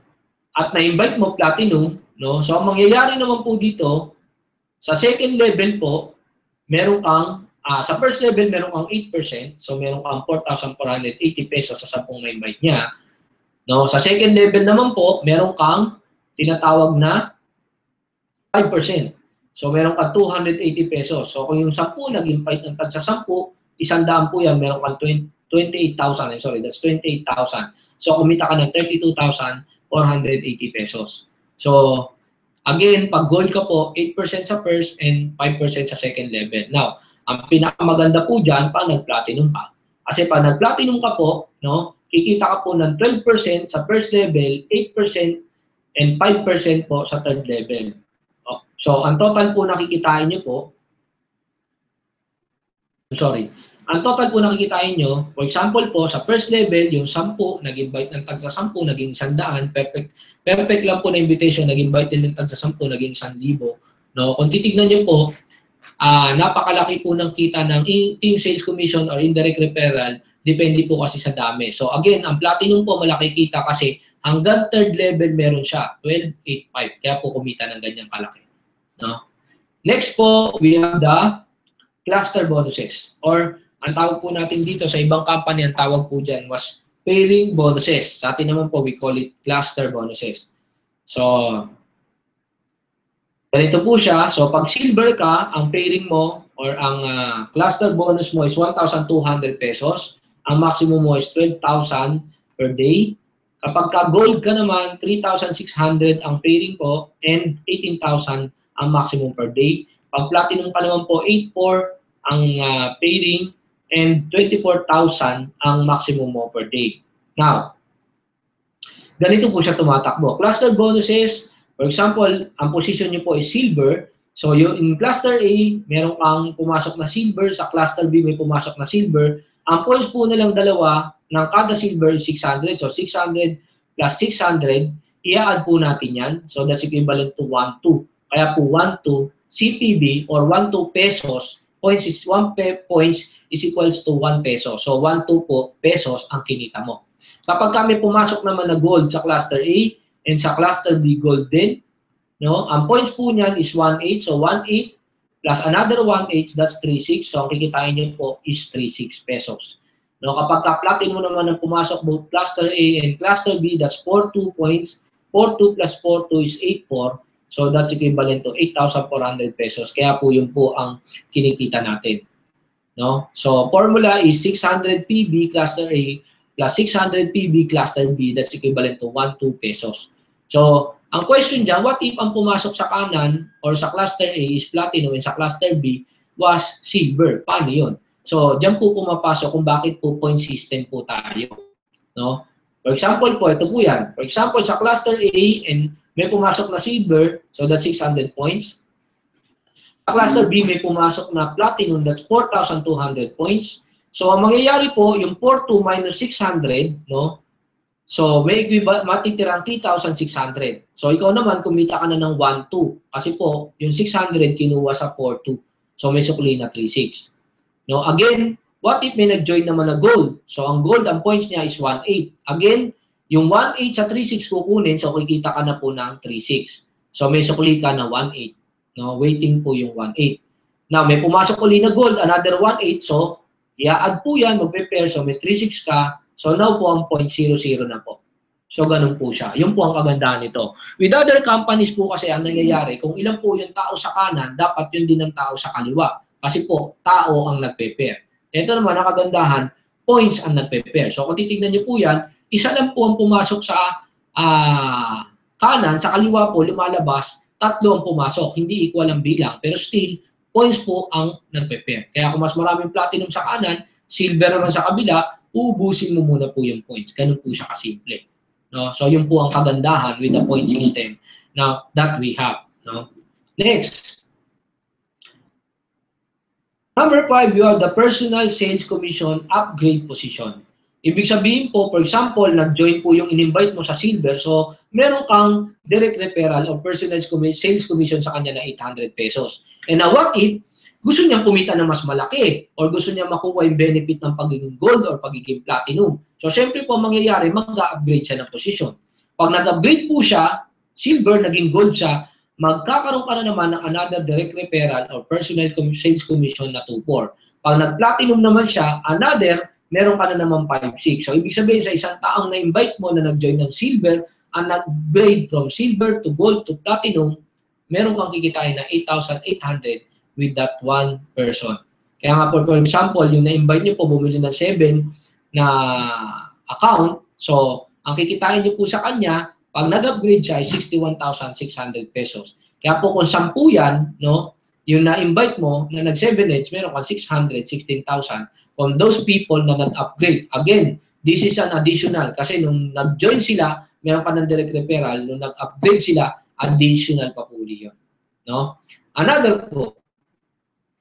at na-invite mo platinum, no, so, ang mangyayari naman po dito, sa second level po, meron kang, sa first level, meron kang 8%, so, meron kang 4,480 pesos sa 10 na-invite niya. No, sa second level naman po, meron kang tinatawag na 5%. So, meron kang 280 pesos. So, kung yung 10 nag-invite ng tag sa 10, 100 po yan, meron kang 28,000. I'm sorry, that's 28,000. So, kumita ka ng 32,480 pesos. So, again, pag gold ka po, 8% sa first and 5% sa second level. Now, ang pinakamaganda po dyan, pag nag-platinum ka. Kasi pag nag-platinum ka po, no, kikita ka po ng 12% sa first level, 8% and 5% po sa third level. So, ang total po nakikitain nyo po, ang total po nakikitain nyo, for example po, sa first level, yung 10, nag-invite ng tag sa 10, naging 100, perfect lang po na invitation, nag-invite din ng tag sa 10, naging 1,000. No? Kung titignan nyo po, napakalaki po ng kita ng team sales commission or indirect referral, depende po kasi sa dami. So again, ang platinum po malaki kita kasi hanggang third level meron siya, 12,850. Kaya po kumita ng ganyang kalaki. No? Next po, we have the cluster bonuses. Or ang tawag po natin dito sa ibang company, ang tawag po dyan was pairing bonuses. Sa atin naman po, we call it cluster bonuses. So, ganito po siya. So, pag silver ka, ang pairing mo or ang cluster bonus mo is 1,200 pesos. Ang maximum mo is 12,000 per day. Kapag ka gold ka naman, 3,600 ang pairing po and 18,000 ang maximum per day. Pag platinum ka naman po, 8,400 ang pairing and 24,000 ang maximum mo per day. Now, ganito po siya tumatakbo. Cluster bonuses, for example, ang position niyo po is silver. So, yung in cluster A, meron kang pumasok na silver. Sa cluster B, may pumasok na silver. Ang points po nilang dalawa ng kada silver is 600. So, 600 plus 600, i-add po natin yan. So, that's equivalent to 1,2. Kaya po 1,2 CPB or 1,2 pesos, points is 1 points is equals to 1 peso. So, 1,2 po pesos ang kinita mo. Kapag kami pumasok naman na gold sa cluster A and sa cluster B gold din, no? Ang points po niyan is 1,8. So, 1,8 plus another 1,8, that's 3,6. So, ang kikitain niyo po is 3,6 pesos. No, kapag ka-platin mo naman ang pumasok both cluster A and cluster B, that's 4,2 points. 4,2 plus 4,2 is 8,4. So, that's equivalent to 8,400 pesos. Kaya po yun po ang kinikita natin. No? So, formula is 600 PB cluster A plus 600 PB cluster B, that's equivalent to 1,2 pesos. So, ang question dyan, what if ang pumasok sa kanan or sa cluster A is platinum and sa cluster B was silver? Paano yun? So, dyan po pumapasok kung bakit po point system po tayo. No? For example po, ito po yan. For example, sa cluster A and may pumasok na silver, so that's 600 points. Sa cluster B, may pumasok na platinum, that's 4,200 points. So, ang mangyayari po, yung 42 minus 600, no? So, may matitirang 3,600. So, ikaw naman, kumita ka na ng 1,2. Kasi po, yung 600 kinuha sa 4,2. So, may sukli na 3,6. No? Again, what if may nag-join naman na gold? So, ang gold, ang points niya is 1,8. Again, yung 1,8 sa 3,6 kukunin, so kikita ka na po ng 3,6. So, may sukli ka na 1,8. No? Waiting po yung 1,8. Now, may pumasok uli na gold, another 1,8. So, i-add po yan, mag-prepare. So, may 3,6 ka. So, now po ang 0.00 na po. So, ganun po siya. Yun po ang kagandahan nito. With other companies po kasi ang nangyayari, kung ilan po yung tao sa kanan, dapat yun din ang tao sa kaliwa. Kasi po, tao ang nag-prepare. Ito naman, ang kagandahan, points ang nag-prepare. So, kung titignan nyo po yan, isa lang po ang pumasok sa kanan, sa kaliwa po, lumalabas, 3 ang pumasok. Hindi equal ang bilang. Pero still, points po ang nag-prepare. Kaya kung mas maraming platinum sa kanan, silver naman sa kabila, ubusin mo muna po yung points. Ganun po siya kasimple. No? So, yun po ang kagandahan with the point system now that we have. No? Next. Number 5, you have the personal sales commission upgrade position. Ibig sabihin po, for example, nag-join po yung in-invite mo sa silver, so meron kang direct referral or personal sales commission sa kanya na 800 pesos. And now, what if gusto niyang kumita ng mas malaki or gusto niya makuha yung benefit ng pagiging gold or pagiging platinum? So, syempre po mangyayari, mag-upgrade siya ng position. Pag nag-upgrade po siya, silver, naging gold siya, magkakaroon ka na naman ng another direct referral or personal sales commission na 2-4. Pag nag-platinum naman siya, another, meron ka na naman 5-6. So, ibig sabihin sa isang taong na-invite mo na nag-join ng silver, ang nag-grade from silver to gold to platinum, meron kang kikitain na 8,800 with that one person. Kaya nga for example, yung na-invite niyo po, bumili ng 7 na account, so ang kikitain niyo po sa kanya, pag nag-upgrade siya ay 61,600 pesos. Kaya po kung 10 yan, no, yung na-invite mo, na nag-7H, meron kang 616,000 from those people na nag-upgrade. Again, this is an additional kasi nung nag-join sila, meron ka ng direct referral, nung nag-upgrade sila, additional pa po yun. No? Another po,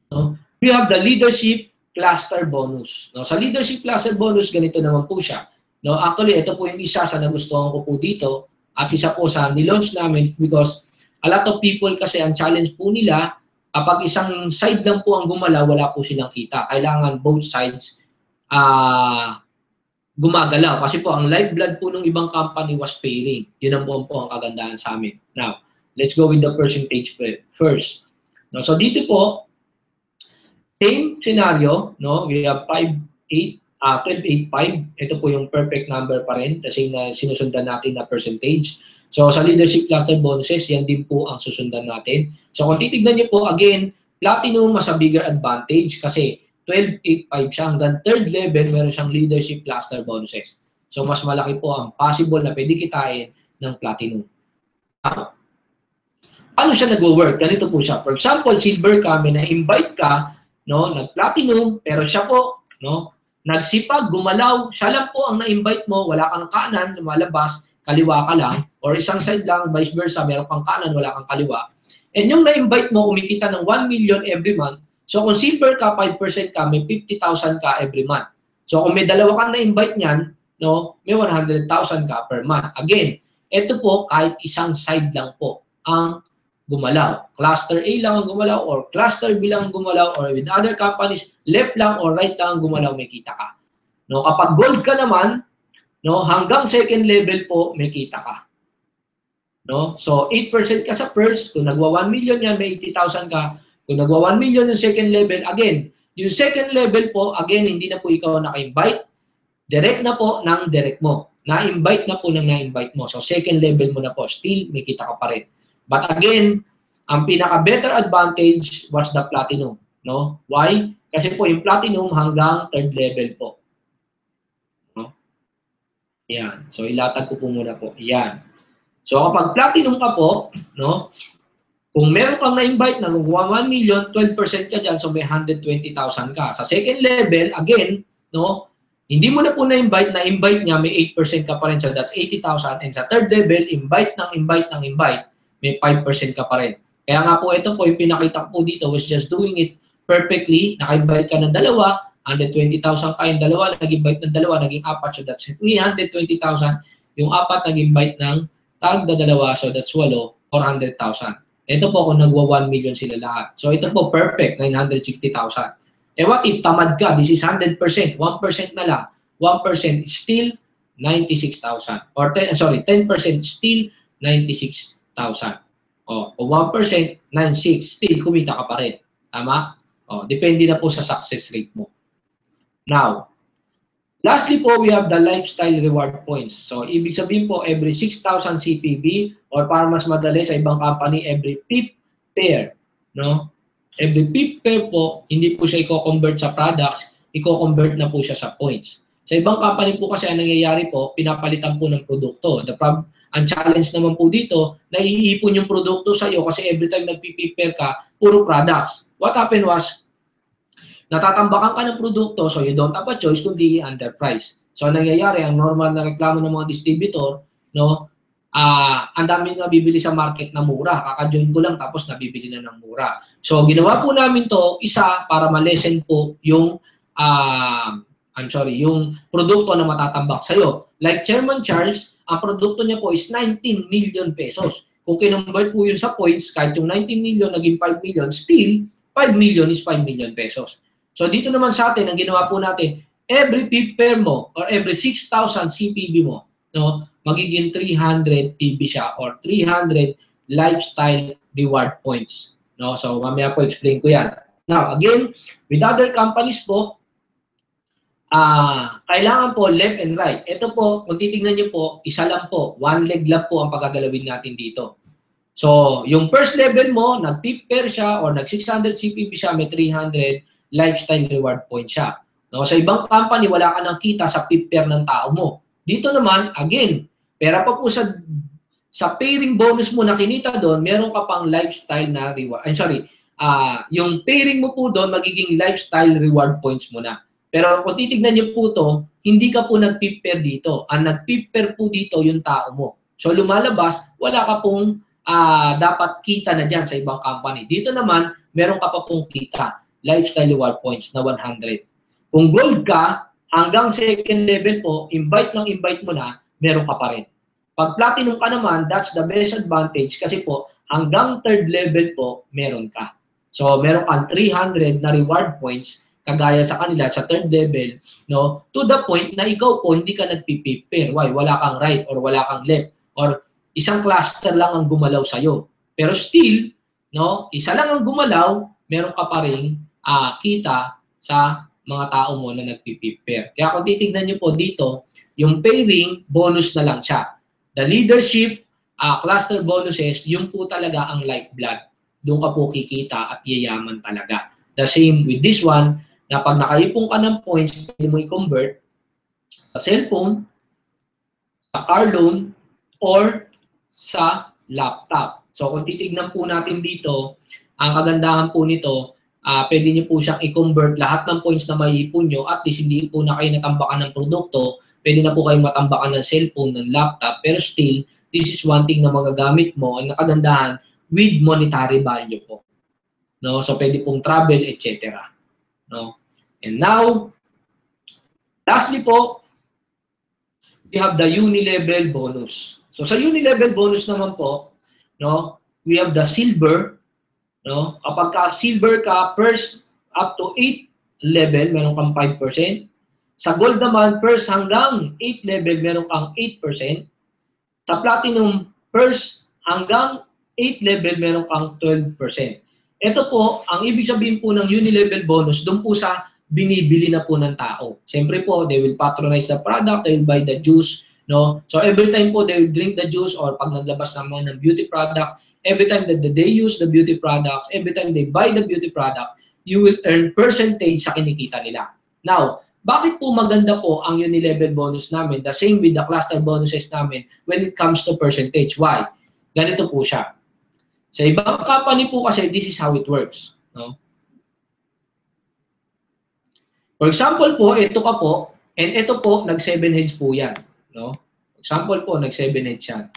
no, we have the leadership cluster bonus. No, sa leadership cluster bonus, ganito naman po siya. No, actually, ito po yung isa sa nagustuhan ko po dito at isa po sa nilaunch namin because a lot of people kasi ang challenge po nila, kapag isang side lang po ang gumalaw, wala po silang kita. Kailangan both sides gumagalaw. Kasi po, ang lifeblood po ng ibang company was pairing. Yun ang po ang kagandahan sa amin. Now, let's go with the percentage first. No, so dito po, same scenario, no? We have 12.85. Ito po yung perfect number pa rin kasi na sinusundan natin na percentage. So sa leadership cluster bonuses, yan din po ang susundan natin. So kung titignan niyo po, again, platinum mas a bigger advantage kasi 12.85 siya hanggang third level, meron siyang leadership cluster bonuses. So mas malaki po ang possible na pwede kitain ng platinum. Ano siya nag-work? Ganito po siya. For example, silver ka, may na-invite ka, no, nag-platinum, pero siya po, no, nagsipag, gumalaw, siya lang po ang na-invite mo, wala kang kanan, lumalabas, kaliwa ka lang, or isang side lang, vice versa, meron kang kanan, wala kang kaliwa. And yung na-invite mo, kumikita ng 1 million every month. So kung silver ka, 5% ka, may 50,000 ka every month. So kung may dalawa kang na-invite niyan, no, may 100,000 ka per month. Again, ito po, kahit isang side lang po ang gumalaw. Cluster A lang ang gumalaw or cluster B lang ang gumalaw or with other companies, left lang or right lang ang gumalaw, may kita ka. No, kapag gold ka naman, no, hanggang second level po, may kita ka. No? So, 8% ka sa first, kung nagwa 1 million yan, may 80,000 ka. Kung nagwa 1 million yung second level, again, yung second level po, again, hindi na po ikaw naka-invite, direct na po ng direct mo. Na-invite na po ng na-invite mo. So, second level mo na po, still, may kita ka pa rin. But again, ang pinaka-better advantage was the platinum. No? Why? Kasi po yung platinum hanggang third level po. No? Yan. So, ilatag ko po muna po. Yan. So, kapag platinum ka po, no, kung meron kang na-invite na 1 million, 12% ka dyan, so may 120,000 ka. Sa second level, again, no, hindi mo na po na-invite niya, may 8% ka pa rin, so that's 80,000. And sa third level, invite, may 5% ka pa rin. Kaya nga po, ito po yung pinakita ko po dito was just doing it perfectly. Naka-invite ka ng dalawa, 120,000 ka yung dalawa, nag-invite ng dalawa, naging apat, so that's 320,000. Yung apat nag-invite ng tagda dalawa, so that's 8, 400,000. Ito po kung nagwa 1 million sila lahat. So ito po perfect, 960,000. Eh what if tamad ka? This is 100%, 1% na lang. 1% is still 96,000. Or 10% still 96,000. O 1%, 96, still kumita ka pa rin. Tama? O, depende na po sa success rate mo. Now, lastly po, we have the lifestyle reward points. So, ibig sabihin po, every 6,000 CPB or para mas madali sa ibang company, every PIP pair. No? Every PIP pair po, hindi po siya i-convert sa products, i-convert na po siya sa points. Sa ibang company po kasi ang nangyayari po, pinapalitan po ng produkto. Ang challenge naman po dito, naiipon yung produkto sa iyo kasi every time nag-PIP pair ka, puro products. What happened was, natatambakan ka ng produkto, so you don't have a choice kundi underprice. So, ang nangyayari, ang normal na reklamo ng mga distributor, no, ang dami nabibili sa market na mura. Kaka-join ko lang tapos nabibili na ng mura. So, ginawa po namin to isa para ma-lessen po yung yung produkto na matatambak sa'yo. Like Chairman Charles, ang produkto niya po is 19 million pesos. Kung kinonvert po yun sa points, kahit yung 19 million naging 5 million, still, 5 million is 5 million pesos. So dito naman sa atin, ang ginawa po natin, every PIP pair mo or every 6,000 CPB mo, no, magiging 300 PB siya or 300 lifestyle reward points. No? So mamaya po explain ko yan. Now again, with other companies po, kailangan po left and right. Ito po, kung titignan nyo po, isa lang po, one leg lang po ang pagagalawin natin dito. So, yung first level mo, nag-PIP pair siya or nag-600 CPB siya, may 300 lifestyle reward point siya. No? Sa ibang company, wala ka nang kita sa PIP pair ng tao mo. Dito naman, again, pera pa po sa pairing bonus mo na kinita doon, meron ka pang lifestyle na reward. Yung pairing mo po doon, magiging lifestyle reward points mo na. Pero kung titignan niyo po to, hindi ka po nag-PIP pair dito. Ang nag-PIP pair po dito yung tao mo. So lumalabas, wala ka pong dapat kita na dyan sa ibang company. Dito naman, meron ka pa pong kita. Lifestyle reward points na 100. Kung gold ka, hanggang second level po, invite mo na, meron ka pa rin. Pag platinum ka naman, that's the best advantage kasi po, hanggang third level po, meron ka. So meron kang 300 na reward points kagaya sa kanila sa third level, no, to the point na ikaw po hindi ka nag-PIP pair. Why? Wala kang right or wala kang left or isang cluster lang ang gumalaw sa'yo. Pero still, no, isa lang ang gumalaw, meron ka pa rin kita sa mga tao mo na nag-PIP pair. Kaya kung titignan nyo po dito, yung pairing, bonus na lang siya. The leadership, cluster bonuses, yung po talaga ang lifeblood. Doon ka po kikita at yayaman talaga. The same with this one, na pag nakaipong ka ng points, pwede mo i-convert sa cellphone, sa car loan, or sa laptop. So kung titignan po natin dito, ang kagandahan po nito, pwede nyo po siyang i-convert lahat ng points na maiipon nyo at least hindi po na kayo natambakan ng produkto, pwede na po kayo matambakan ng cellphone, ng laptop, pero still, this is one thing na magagamit mo, ang nakagandahan, with monetary value po. No? So pwede pong travel, etc. No? And now, lastly po, we have the uni-level bonus. So sa uni-level bonus naman po, no, we have the silver, no? Kapag ka silver ka, first up to 8 level, meron kang 5%. Sa gold naman, first hanggang 8 level, meron kang 8%. Sa platinum, first hanggang 8 level, meron kang 12%. Ito po, ang ibig sabihin po ng uni-level bonus, doon po sa binibili na po ng tao. Siyempre po, they will patronize the product, they will buy the juice, no? So every time po they will drink the juice or pag naglabas naman ng beauty products, every time that they use the beauty products, every time they buy the beauty product, you will earn percentage sa kinikita nila. Now, bakit po maganda po ang uni-level bonus namin? The same with the cluster bonuses namin when it comes to percentage. Why? Ganito po siya. Sa ibang company po kasi, this is how it works, no? For example po, ito ka po, and ito po, nag-7 heads po yan. No? For example po, nag-7 heads yan.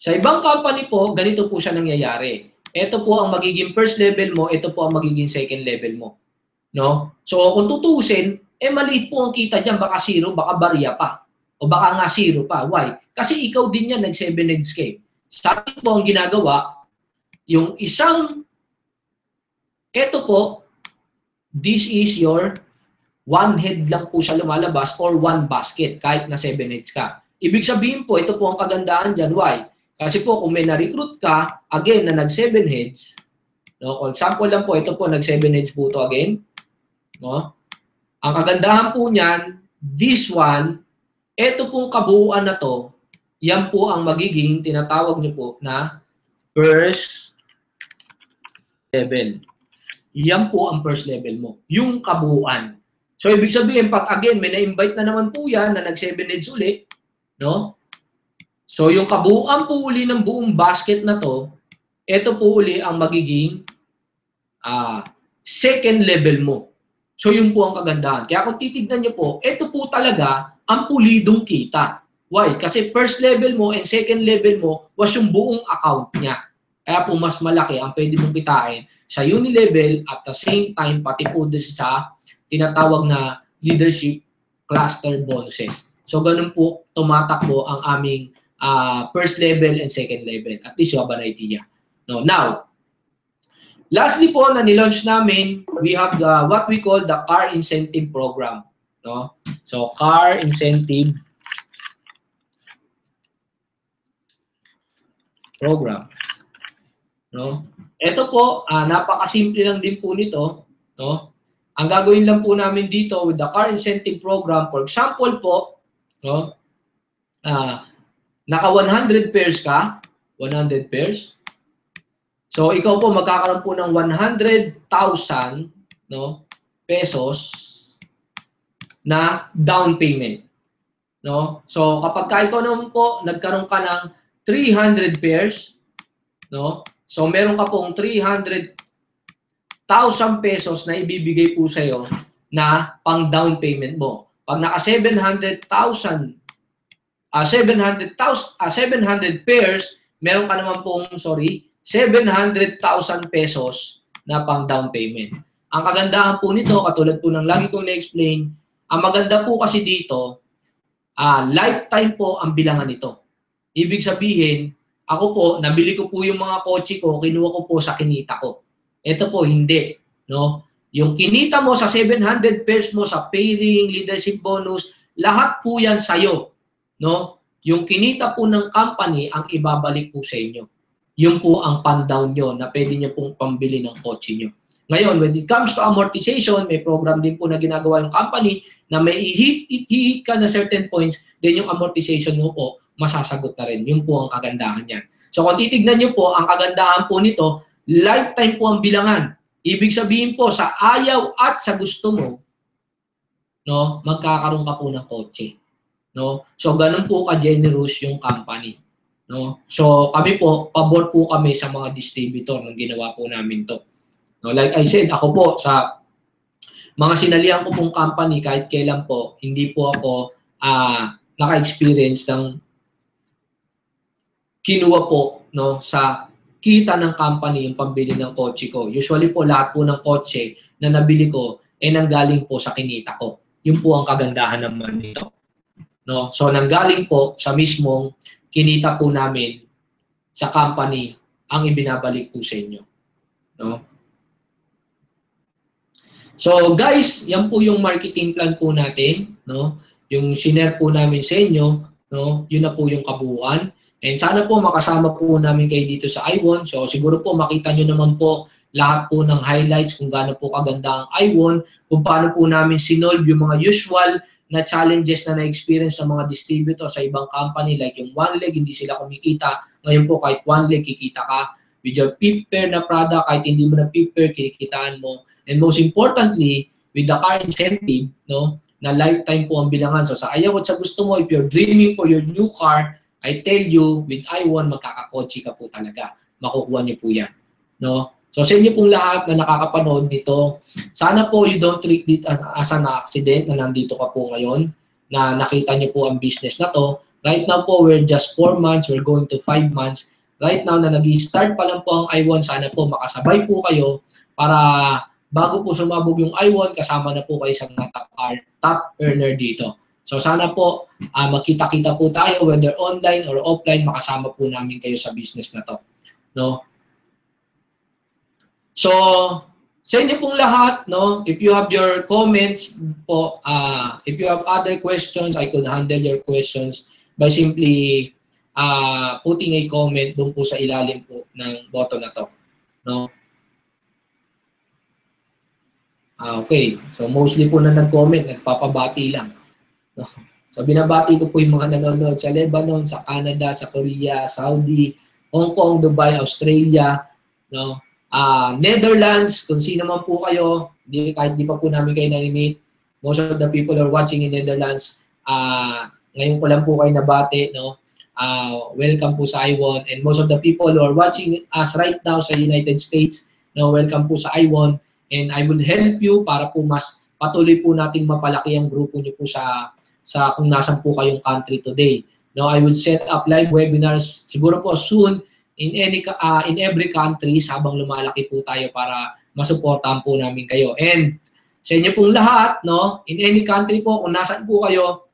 Sa ibang company po, ganito po siya nangyayari. Ito po ang magiging first level mo, ito po ang magiging second level mo. No? So kung tutusin, maliit po ang kita dyan, baka zero, baka barya pa. O baka nga zero pa. Why? Kasi ikaw din yan, nag-7 heads ka. Sa akin po ang ginagawa, yung isang, ito po, this is your one head lang po siya lumalabas or one basket kahit na 7 heads ka. Ibig sabihin po, ito po ang kagandahan dyan. Why? Kasi po, kung may na-recruit ka, again, na nag-7 heads, no? For example lang po, ito po, nag-7 heads po ito again. No? Ang kagandahan po niyan, this one, ito pong kabuuan na to, yan po ang magiging, tinatawag niyo po na first level. Yan po ang first level mo. Yung kabuuan. So, ibig sabihin, pag again, may na-invite na naman po yan na nag-7 heads ulit, no? So, yung kabuuan po uli ng buong basket na to, ito po uli ang magiging second level mo. So, yun po ang kagandahan. Kaya kung titignan nyo po, ito po talaga ang pulidong kita. Why? Kasi first level mo and second level mo was yung buong account niya. Kaya po mas malaki ang pwede mong kitain sa uni-level at the same time pati po sa tinatawag na leadership cluster bonuses. So, ganun po tumatakbo ang aming first level and second level. At least you have an idea. No? Now, lastly po na nilaunch namin, we have what we call the car incentive program. No? So, car incentive program. No? Ito po, napakasimple lang din po nito. No? Ang gagawin lang po namin dito with the car incentive program, for example po, no? Naka 100 pairs ka, 100 pairs. So, ikaw po magkakaroon po ng 100,000 no, pesos na down payment. No? So, kapag ka ikaw naman po, nagkaroon ka ng 300 pairs, no? So, meron ka pong 300,000 pesos na ibibigay po sa'yo na pang down payment mo. Pag naka 700 pairs, meron ka naman pong, 700,000 pesos na pang down payment. Ang kagandahan po nito, katulad po ng lagi kong na-explain, ang maganda po kasi dito, lifetime po ang bilangan nito. Ibig sabihin, ako po, nabili ko po yung mga kotse ko, kinuha ko po sa kinita ko. Ito po, hindi. No? Yung kinita mo sa 700 pairs mo, sa pairing, leadership bonus, lahat po yan sa'yo. No? Yung kinita po ng company, ang ibabalik po sa inyo. Yun po ang pan-down nyo na pwede nyo pong pambili ng kotse nyo. Ngayon, when it comes to amortization, may program din po na ginagawa yung company na may hit ka na certain points, then yung amortization mo po, masasagot na rin. Yun po ang kagandahan yan. So kung titignan nyo po, ang kagandahan po nito, lifetime po ang bilangan. Ibig sabihin po, sa ayaw at sa gusto mo, no, magkakaroon ka po ng kotse. No? So ganun po ka-generous yung company. No? So kami po, pabor po kami sa mga distributor nung ginawa po namin to. No? Like I said, ako po sa mga sinalihan ko pong company, kahit kailan po, hindi po ako naka-experience ng kinuha po, no, sa kita ng company yung pambili ng kotse ko. Usually po lahat po ng kotse na nabili ko nanggaling po sa kinita ko. Yun po ang kagandahan naman nito. No? So nanggaling po sa mismong kinita po namin sa company ang ibinabalik po sa inyo. No? So guys, yan po yung marketing plan po natin, no? Yung share po namin sa inyo, no? Yun na po yung kabuuan. And sana po makasama po namin kayo dito sa I1. So siguro po makita nyo naman po lahat po ng highlights kung gaano po kaganda ang I1, kung paano po namin sinolve yung mga usual na challenges na na-experience sa mga distributor sa ibang company like yung one leg, hindi sila kumikita. Ngayon po kahit one leg, kikita ka. With your fifth pair na product, kahit hindi mo na fifth pair, kikitaan mo. And most importantly, with the car incentive, no, na lifetime po ang bilangan. So sa ayaw at sa gusto mo, if you're dreaming for your new car, I tell you, with I1, magkakakotse ka po talaga. Makukuha niyo po yan. No? So sa inyo pong lahat na nakakapanood nito, sana po you don't treat it as an accident na nandito ka po ngayon, na nakita niyo po ang business na to, Right now po, we're just 4 months, we're going to 5 months. Right now na nag-start pa lang po ang I1, sana po makasabay po kayo para bago po sumabog yung I1, kasama na po kayo sa mga top earner dito. So sana po magkita-kita po tayo, whether online or offline, makasama po namin kayo sa business na to. No? So, sa inyo pong lahat, no, if you have your comments po, if you have other questions, I could handle your questions by simply putting a comment doon po sa ilalim po ng button na to. No? Okay, so mostly po na nag-comment, nagpapabati lang. No? So binabati ko po yung mga nanonood sa Lebanon, sa Canada, sa Korea, Saudi, Hong Kong, Dubai, Australia, no? Netherlands, kung sino man po kayo, kahit di pa po namin kayo narinig, most of the people are watching in Netherlands. Ngayon ko lang po kayo nabati, no? Welcome po sa I1. And most of the people who are watching us right now sa United States, no, welcome po sa I1. And I will help you para po mas patuloy po nating mapalaki ang grupo niyo po sa kung nasan po kayong country today. No, I will set up live webinars siguro po soon in every country habang lumalaki po tayo para masuportahan po namin kayo. And sa inyo pong lahat, no, in any country po, kung nasan po kayo,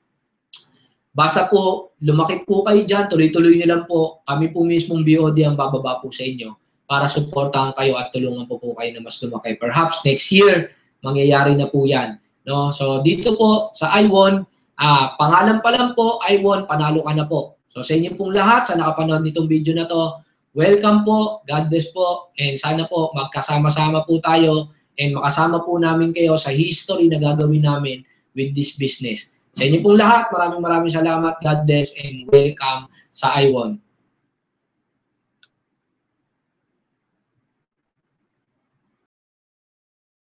basta po lumaki po kayo dyan, tuloy-tuloy nyo lang po. Kami po mismong BOD ang bababa po sa inyo para suportahan kayo at tulungan po kayo na mas lumaki. Perhaps next year, mangyayari na po yan. No? So dito po sa I1, pangalan pa lang po, I1, panalo ka na po. So sa inyo pong lahat, sa nakapanood nitong video na to, welcome po, God bless po, and sana po magkasama-sama po tayo and makasama po namin kayo sa history na gagawin namin with this business. Sa inyo pong lahat, maraming salamat, God bless, and welcome sa I1.